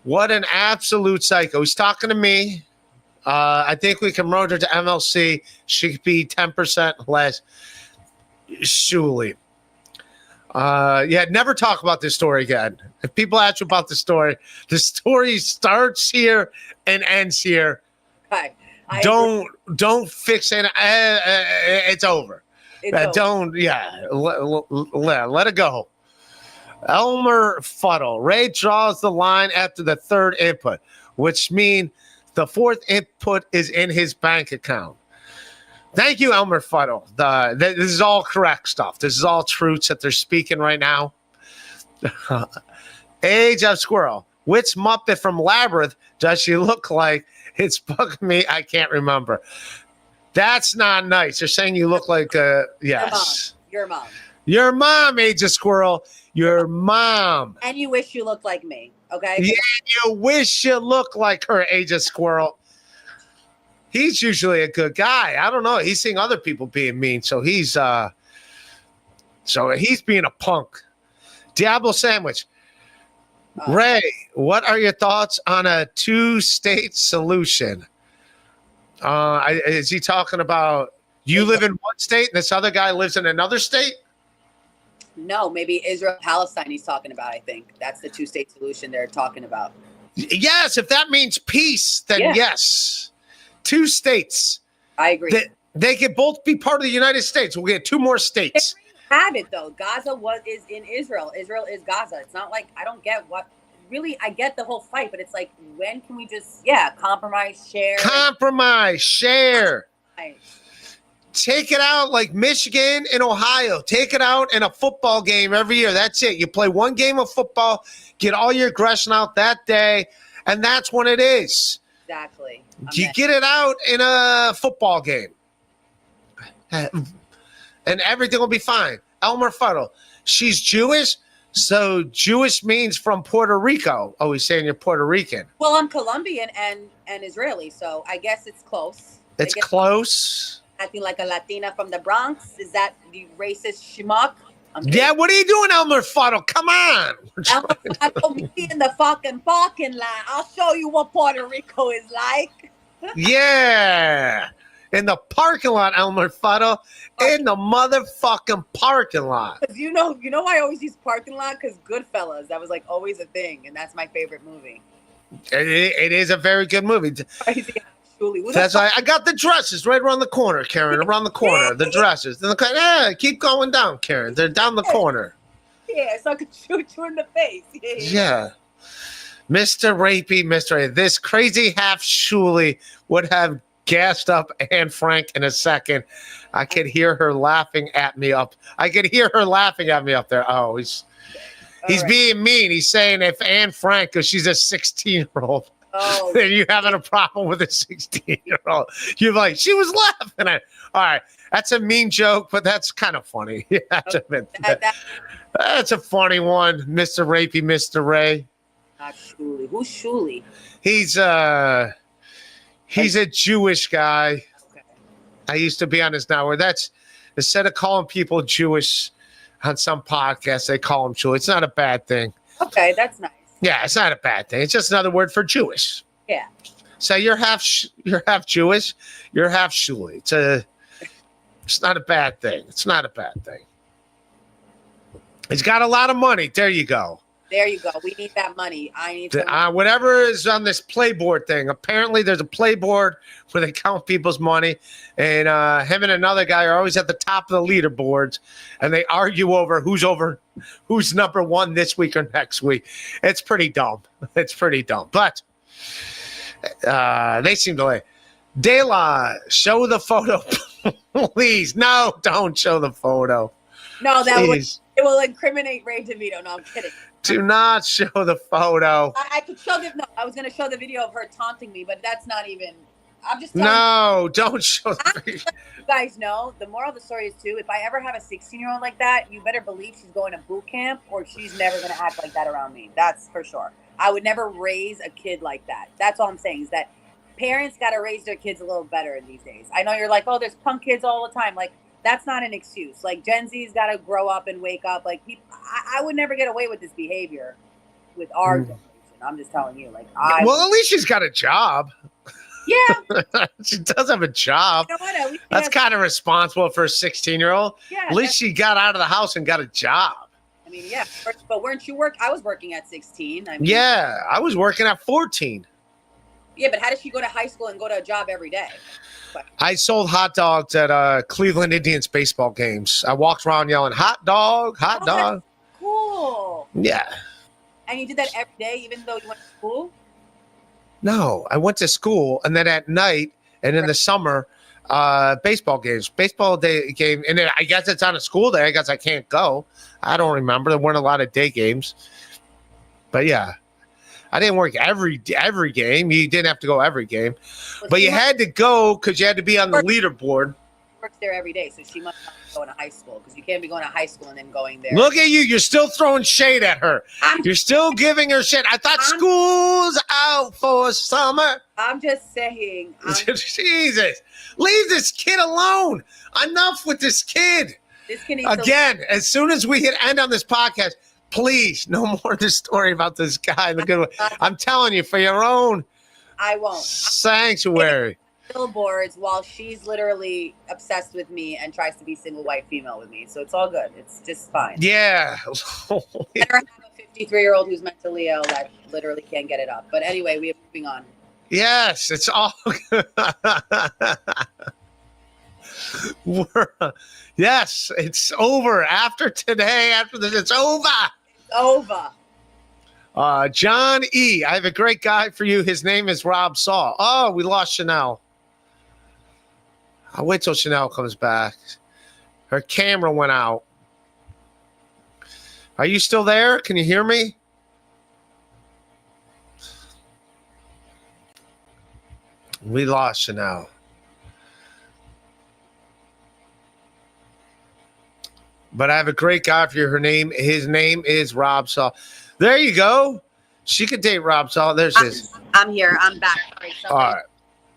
What an absolute psycho. He's talking to me. I think we can merge her to MLC. She could be 10% less. Surely. Never talk about this story again. If people ask you about the story starts here and ends here. Right. Don't fix it. It's over. Don't. Yeah. Let it go. Elmer Fuddle. Ray draws the line after the third input, which means the fourth input is in his bank account. Thank you, Elmer Fuddle. This is all correct stuff. This is all truths that they're speaking right now. Age of Squirrel. Which Muppet from Labyrinth does she look like? It's bugging me. I can't remember. That's not nice. They're saying you look like yes. Your mom. Your mom, Age of Squirrel. Your mom. And you wish you looked like me, okay? Yeah, you wish you looked like her, Age of Squirrel. He's usually a good guy. I don't know. He's seeing other people being mean, so he's being a punk. Diablo Sandwich. Ray, what are your thoughts on a two-state solution? Is he talking about you live in one state and this other guy lives in another state? No, maybe Israel Palestine he's talking about. I think that's the two-state solution they're talking about. Yes, if that means peace, then yes. Two states. I agree. They could both be part of the United States. We'll get two more states. They have it though. Gaza is in Israel. Israel is Gaza. It's not like I don't get what. Really, I get the whole fight, but it's like, when can we just compromise, share? Compromise, share. Take it out like Michigan and Ohio. Take it out in a football game every year. That's it. You play one game of football, get all your aggression out that day, and that's when it is. Exactly. You get it out in a football game, and everything will be fine. Elmer Fuddle, she's Jewish, so Jewish means from Puerto Rico. Oh, he's saying you're Puerto Rican. Well, I'm Colombian and Israeli, so I guess it's close. It's close. Acting like a Latina from the Bronx. Is that the racist schmuck? Yeah, what are you doing, Elmer Fuddle? Come on. Elmer Fuddle, meet me in the fucking parking lot. I'll show you what Puerto Rico is like. Yeah. In the parking lot, Elmer Fuddle. In the motherfucking parking lot. Because you know why I always use parking lot? Because Goodfellas, that was like always a thing, and that's my favorite movie. It is a very good movie. That's why I got the dresses right around the corner, Karen. Around the corner, the dresses. Keep going down, Karen. They're down the corner. Yeah, so I could shoot you in the face. Yeah. Mr. Rapey, Mr. Rapey. This crazy half Shuli would have gassed up Anne Frank in a second. I could hear her laughing at me up. there. Oh, he's being mean. He's saying if Anne Frank, because she's a 16-year-old, then you having a problem with a 16-year-old. You're like, she was laughing at. All right, that's a mean joke, but that's kind of funny. That's a funny one, Mr. Rapey, Mr. Ray. Not Shuli. Who's Shuli? He's a Jewish guy. Okay. I used to be on his network. That's instead of calling people Jewish on some podcasts, they call them Jewish. It's not a bad thing. Okay, that's nice. Yeah, it's not a bad thing. It's just another word for Jewish. Yeah. So you're half Jewish, you're half Shuli. It's not a bad thing. It's not a bad thing. He's got a lot of money. There you go. There you go. We need that money. I need whatever is on this playboard thing. Apparently, there's a playboard where they count people's money, and him and another guy are always at the top of the leaderboards, and they argue over who's number one this week or next week. It's pretty dumb. But they seem to like. De La, show the photo, please. No, don't show the photo. No, it will incriminate Ray DeVito. No, I'm kidding. Do not show the photo. I could show the. No, I was going to show the video of her taunting me, but that's not even. I'm just. Don't show the video. You guys know the moral of the story is too. If I ever have a 16-year-old like that, you better believe she's going to boot camp, or she's never going to act like that around me. That's for sure. I would never raise a kid like that. That's all I'm saying is that parents got to raise their kids a little better these days. I know you're like, oh, there's punk kids all the time. Like. That's not an excuse. Like Gen Z's got to grow up and wake up. Like I would never get away with this behavior with our generation. I'm just telling you. Like at least she's got a job. Yeah, she does have a job. You know what? That's kind of responsible for a 16-year-old. Yeah, at least she got out of the house and got a job. I mean, yeah, but weren't you I was working at 16. Yeah, I was working at 14. Yeah, but how did she go to high school and go to a job every day? I sold hot dogs at Cleveland Indians baseball games. I walked around yelling, hot dog, hot dog. Cool. Yeah. And you did that every day, even though you went to school? No, I went to school, and then at night and in the summer, baseball games. Baseball day game, and then I guess it's on a school day. I guess I can't go. I don't remember. There weren't a lot of day games. But yeah. I didn't work every game. You didn't have to go every game, but you had to go because you had to be on the leaderboard. Works there every day, so she must not be going to high school because you can't be going to high school and then going there. Look at you. You're still throwing shade at her. You're still giving her shit. I thought school's out for summer. I'm just saying. Jesus. Leave this kid alone. Enough with this kid. This kid needs Again, as soon as we hit end on this podcast, please, no more of this story about this guy. The good one. I'm telling you, for your own I won't. sanctuary. Billboards while she's literally obsessed with me and tries to be single white female with me. So it's all good. It's just fine. Yeah. Better have a 53-year-old who's mentally ill that literally can't get it up. But anyway, we are moving on. Yes, it's all good. Yes, it's over. After today, after this, it's over. It's over. John E. I have a great guy for you. His name is Rob Saul. Oh, we lost Chanel. I'll wait till Chanel comes back. Her camera went out. Are you still there? Can you hear me? We lost Chanel. But I have a great guy for you. His name is Rob Saul. There you go. She could date Rob Saul. There's his. I'm here. I'm back. Sorry, All right.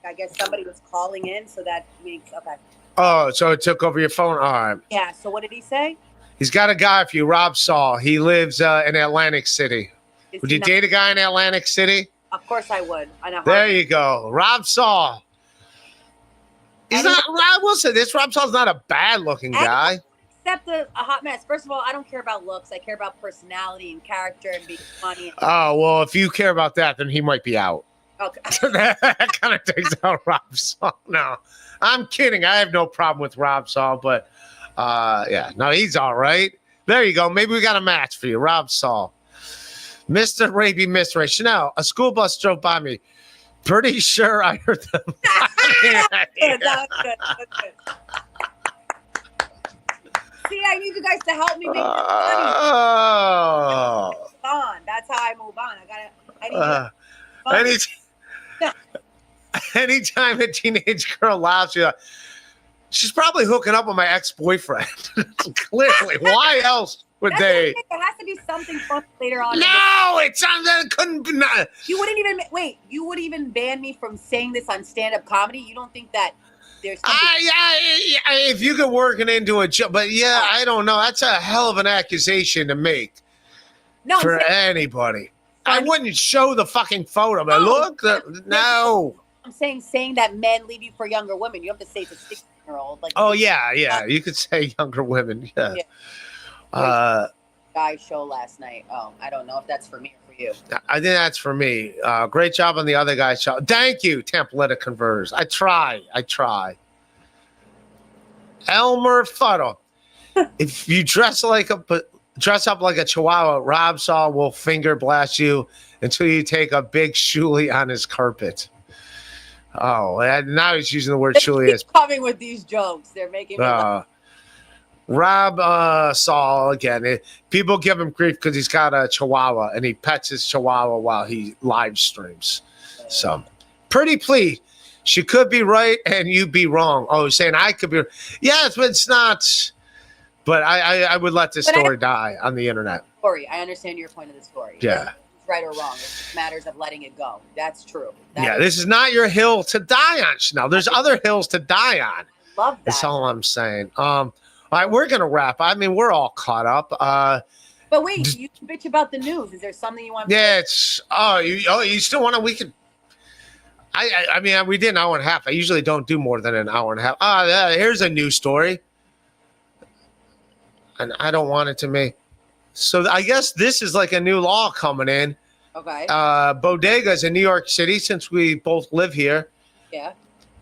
I guess somebody was calling in, so that makes okay. Oh, so it took over your phone? All right. Yeah. So what did he say? He's got a guy for you, Rob Saul. He lives in Atlantic City. Would you date a guy in Atlantic City? Of course I would. There you go. Rob Saul. He's not, I will say this, Rob Saul's not a bad-looking guy. Except a hot mess. First of all, I don't care about looks. I care about personality and character and being funny. Oh, well, if you care about that, then he might be out. Okay. That kind of takes out Rob Saul. No, I'm kidding. I have no problem with Rob Saul, but yeah, no, he's all right. There you go. Maybe we got a match for you, Rob Saul. Mr. Raby, Miss Ray. Chanel, a school bus drove by me. Pretty sure I heard them. That was good. See, I need you guys to help me make this money. Oh. Move on. That's how I move on. I need anytime a teenage girl laughs, you're like, she's probably hooking up with my ex-boyfriend. Clearly. Why else would they? There has to be something fun later on. No, it sounds like it couldn't be. Not. You wouldn't even ban me from saying this on stand-up comedy? You don't think that there's something? If you could work it into a joke, but yeah, I don't know. That's a hell of an accusation to make for anybody. I wouldn't show the fucking photo, but look, no. I'm saying that men leave you for younger women. You have to say it's a 16-year-old. Like, oh yeah, you could say younger women. Yeah. Guy show last night. Oh, I don't know if that's for me or for you. I think that's for me. Great job on the other guy's show. Thank you, Template Converse. I try. Elmer Fuddle. If you dress up like a chihuahua, Rob Saul will finger blast you until you take a big shuli on his carpet. Oh, now he's using the word shuli as coming with these jokes. They're making me laugh. Rob Saul again. People give him grief because he's got a chihuahua and he pets his chihuahua while he live streams. So, pretty please. She could be right and you be wrong. Oh, saying I could be. Yes, but it's not. But I would let this story die on the internet. Story. I understand your point of the story. Yeah. Right or wrong. It's matters of letting it go. That's true. This is not your hill to die on, Chanel. There's other hills to die on. Love that. That's all I'm saying. All right, we're gonna wrap. I mean, we're all caught up. But wait, you bitch about the news. Is there something you want? Yeah, it's. You still want to? We could. I mean, we did an hour and a half. I usually don't do more than an hour and a half. Here's a news story, and I don't want it to me. So I guess this is like a new law coming in. Okay. Bodegas in New York City, since we both live here. Yeah.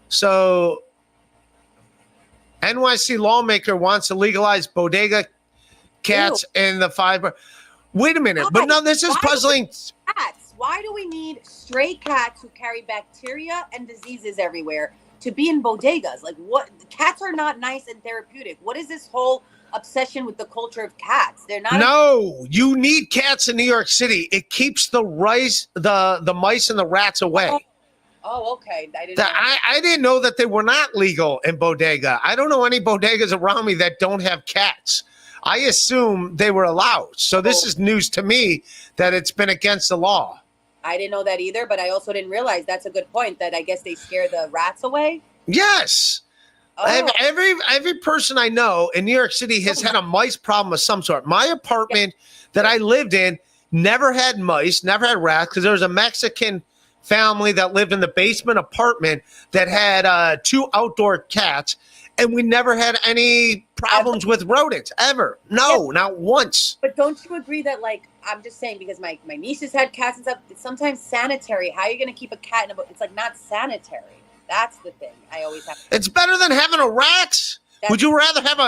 So NYC lawmaker wants to legalize bodega cats in the fiber. Wait a minute, but no, this is puzzling. Cats. Why do we need stray cats who carry bacteria and diseases everywhere to be in bodegas? Like, what? Cats are not nice and therapeutic. What is this whole obsession with the culture of cats. They're not. No, you need cats in New York City. It keeps the mice and the rats away. Oh, okay. I didn't know. I didn't know that they were not legal in bodega. I don't know any bodegas around me that don't have cats. I assume they were allowed. So this is news to me that it's been against the law. I didn't know that either, but I also didn't realize that's a good point that I guess they scare the rats away. Yes. Oh. Every person I know in New York City has had a mice problem of some sort. My apartment that I lived in never had mice, never had rats, because there was a Mexican family that lived in the basement apartment that had 2 outdoor cats, and we never had any problems with rodents ever. No, not once. But don't you agree that, like, I'm just saying because my nieces had cats and stuff, it's sometimes sanitary. How are you going to keep a cat in a book? It's like not sanitary. That's the thing. I always have. It's better than having a rat. Would you rather have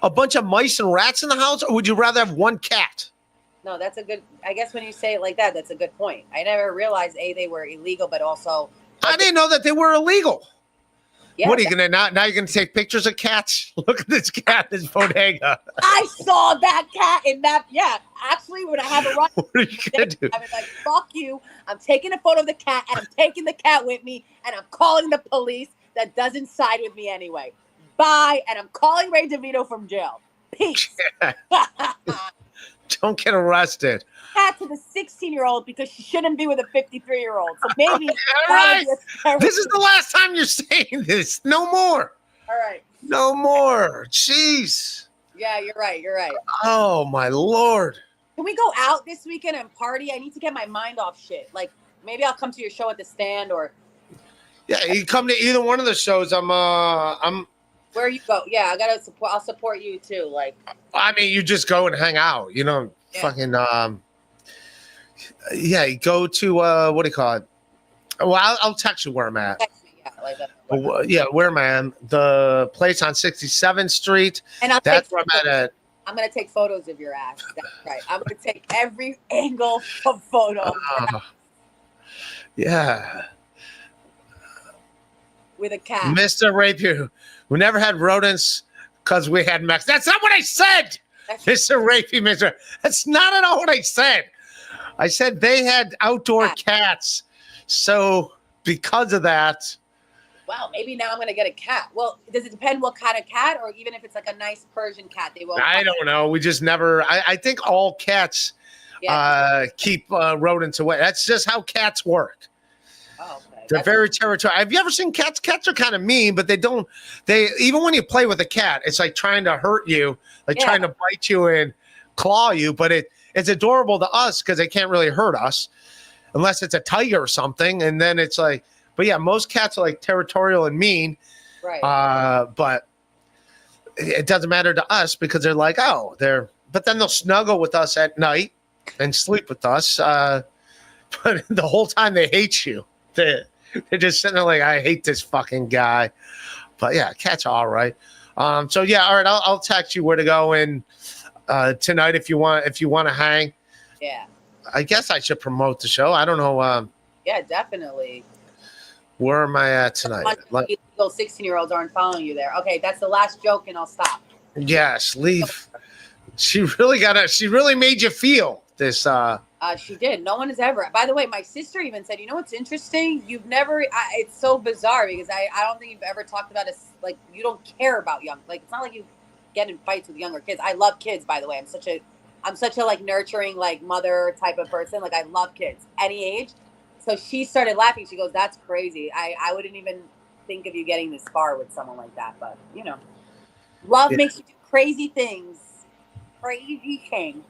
a bunch of mice and rats in the house, or would you rather have one cat? No, that's a good. I guess when you say it like that, that's a good point. I never realized they were illegal, but also I didn't know that they were illegal. Yeah, what are you gonna now? You're gonna take pictures of cats? Look at this cat, this bodega. I saw that cat in that. Yeah, actually, when I have a run, What are you gonna do? I was like, "Fuck you!" I'm taking a photo of the cat, and I'm taking the cat with me, and I'm calling the police. That doesn't side with me anyway. Bye, and I'm calling Ray DeVito from jail. Peace. Don't get arrested. Cat to the 16-year-old because she shouldn't be with a 53-year-old. So maybe. All right. This is the last time you're saying this. No more. All right. No more. Jeez. Yeah, you're right. You're right. Oh my Lord. Can we go out this weekend and party? I need to get my mind off shit. Like maybe I'll come to your show at the stand or. Yeah, you come to either one of the shows. I'm. Where you go? Yeah, I gotta support. I'll support you too. Like. I mean, you just go and hang out. You know, fucking. Yeah, you go to what do you call it? Well, I'll text you where I'm at. Text me, yeah, like that. Yeah, where am I? The place on 67th Street. And that's where I'm at. I'm gonna take photos of your ass. That's right. I'm gonna take every angle of photo. Yeah. With a cat. Mr. Rapier, we never had rodents because we had Mex. That's not what I said. Mr. Rapier, Mr. That's not at all what I said. I said they had outdoor cats. So because of that. Wow, maybe now I'm going to get a cat. Well, does it depend what kind of cat or even if it's like a nice Persian cat? They won't. I don't know. We just never. I think all cats keep rodents away. That's just how cats work. Oh, okay. They're very territorial. Have you ever seen cats? Cats are kind of mean, but they don't. They even when you play with a cat, it's like trying to hurt you, like trying to bite you and claw you. But it's adorable to us because they can't really hurt us, unless it's a tiger or something. And then it's like, but yeah, most cats are like territorial and mean. Right. But it doesn't matter to us because they're like, oh, they're. But then they'll snuggle with us at night and sleep with us. But the whole time they hate you. They're just sitting there like, I hate this fucking guy. But yeah, cats are all right. So yeah, all right. I'll text you where to go in tonight if you want to hang. Yeah. I guess I should promote the show. I don't know. Yeah, definitely. Where am I at tonight? Those 16-year-olds aren't following you there. Okay, that's the last joke, and I'll stop. Yes, leave. She really made you feel this. She did. No one has ever. By the way, my sister even said, you know what's interesting? You've never. It's so bizarre because I don't think you've ever talked about like you don't care about young. Like it's not like you get in fights with younger kids. I love kids. By the way, I'm such a like nurturing like mother type of person. Like I love kids, any age. So she started laughing. She goes, "That's crazy. I wouldn't even think of you getting this far with someone like that." But you know, love makes you do crazy things. Crazy thing.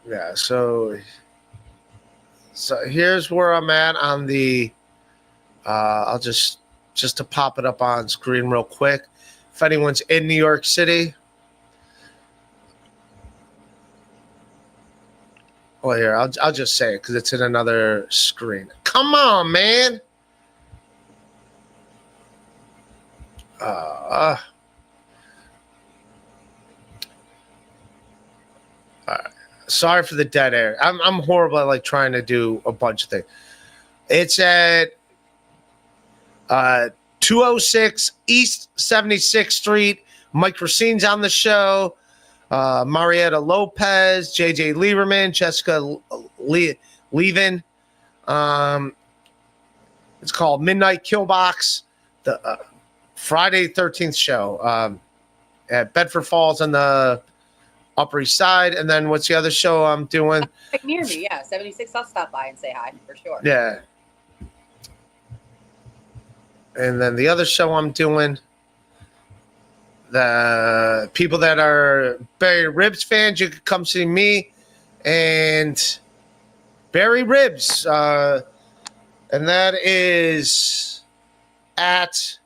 Yeah, so here's where I'm at on the I'll just to pop it up on screen real quick. If anyone's in New York City. Oh, here, I'll just say it because it's in another screen. Come on, man. All right. Sorry for the dead air. I'm horrible at like trying to do a bunch of things. It's at 206 East 76th Street, Mike Racine's on the show. Marietta Lopez, JJ Lieberman, Jessica Levin. It's called Midnight Killbox, the Friday 13th show at Bedford Falls on the Upper East Side. And then what's the other show I'm doing? Like near me, yeah. 76. I'll stop by and say hi for sure. Yeah. And then the other show I'm doing, the people that are Barry Ribs fans, you can come see me and Barry Ribs. And that is at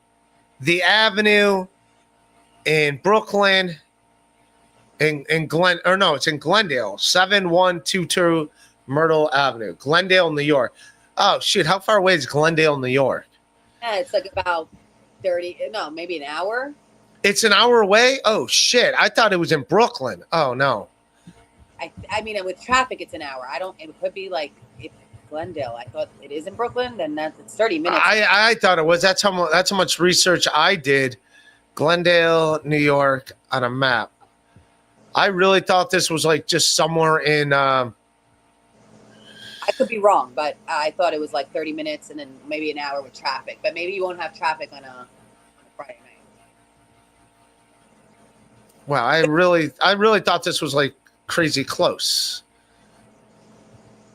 the Avenue in Brooklyn. It's in Glendale, 7122 Myrtle Avenue, Glendale, New York. Oh, shit. How far away is Glendale, New York? Yeah, it's like about maybe an hour. It's an hour away? Oh, shit. I thought it was in Brooklyn. Oh, no. I mean, with traffic, it's an hour. It could be like if Glendale. I thought it is in Brooklyn, then it's 30 minutes. I thought it was. That's how much research I did. Glendale, New York on a map. I really thought this was like just somewhere in. I could be wrong, but I thought it was like 30 minutes and then maybe an hour with traffic. But maybe you won't have traffic on a Friday night. Wow, I really thought this was like crazy close.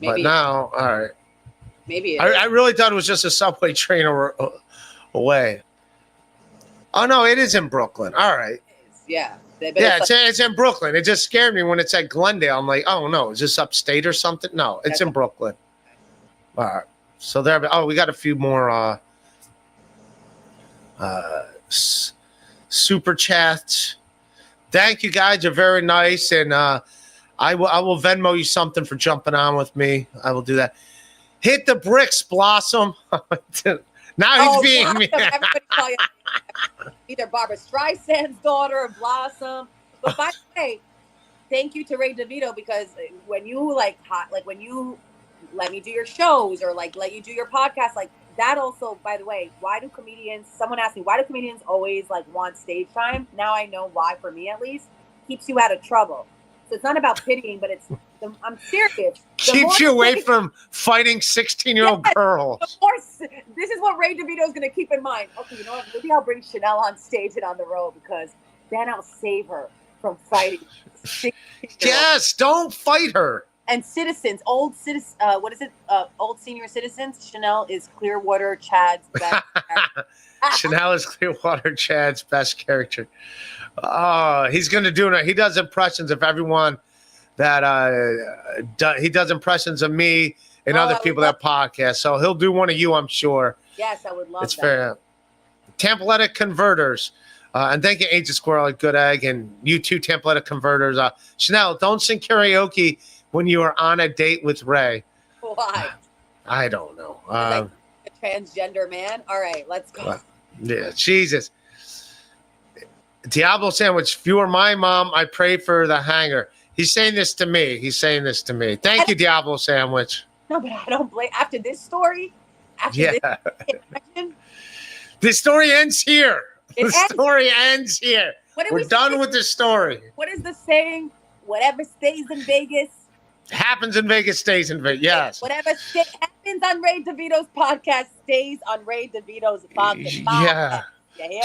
Maybe, but now, all right. Maybe I really thought it was just a subway train away. Oh no, it is in Brooklyn. All right. Yeah. Yeah, it's in Brooklyn. It just scared me when it said Glendale. I'm like, oh no, is this upstate or something? No, it's in Brooklyn. All right. So there. Oh, we got a few more super chats. Thank you guys. You're very nice, and I will Venmo you something for jumping on with me. I will do that. Hit the bricks, Blossom. Now he's being me. Everybody call you either Barbara Streisand's daughter or Blossom. But by the way, thank you to Ray DeVito, because when you when you let me do your shows or like let you do your podcast, like that also, by the way, someone asked me, why do comedians always like want stage time? Now I know why, for me at least. Keeps you out of trouble. So it's not about pitying, but I'm serious. Keeps you away from fighting 16-year-old girls. Of course, this is what Ray DeVito is going to keep in mind. Okay, you know what? Maybe I'll bring Chanel on stage and on the road, because then I'll save her from fighting 16-year-olds. Yes, don't fight her. And citizens, old senior citizens. Chanel is Clearwater Chad's best character. Chanel is Clearwater Chad's best character. Oh, he's going to do it. He does impressions of everyone that he does impressions of me and other people that podcast. So he'll do one of you, I'm sure. Yes, I would love it's that. fair. Tampletic Converters. And thank you, Ancient Squirrel at Good Egg, and you too, Tampletic Converters. Chanel, don't sing karaoke when you are on a date with Ray. Why? I don't know. Like a transgender man? All right, let's go. Yeah, Jesus. Diablo Sandwich, if you were my mom, I pray for the hanger. He's saying this to me. Thank you, Diablo Sandwich. No, but I don't blame. After this story, this story ends here. Story ends here. We're done with the story. What is the saying? Whatever stays in Vegas happens in Vegas, stays in Vegas. Yes. Whatever happens on Ray DeVito's podcast stays on Ray DeVito's podcast. Yeah.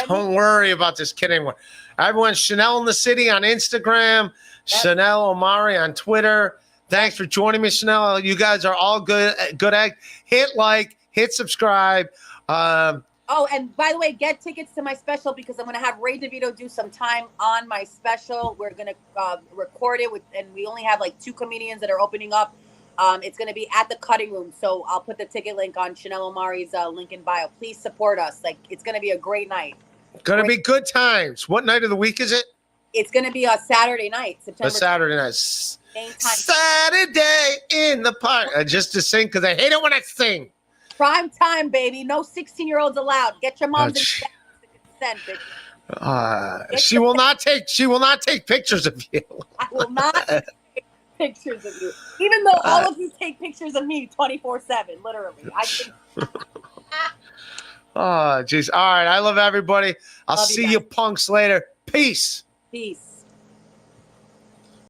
Don't worry about this kid anymore. Everyone, Chanel in the City on Instagram, Chanel Omari on Twitter. Thanks for joining me, Chanel. You guys are all good egg. Hit like, hit subscribe. Oh, and by the way, get tickets to my special, because I'm going to have Ray DeVito do some time on my special. We're going to record it and we only have like 2 comedians that are opening up. It's going to be at the Cutting Room. So I'll put the ticket link on Chanel Omari's link in bio. Please support us. Like, it's going to be a great night. Going to be good times. What night of the week is it? It's going to be a Saturday night, September. A Saturday night. Saturday in the park. Just to sing, because I hate it when I sing. Prime time, baby. No 16-year-olds allowed. Get your mom's consent, bitch. She will not take pictures of you. I will not take pictures of you. Even though all of you take pictures of me 24/7, literally. Oh, jeez. All right. I love everybody. I'll see you punks later. Peace. Peace.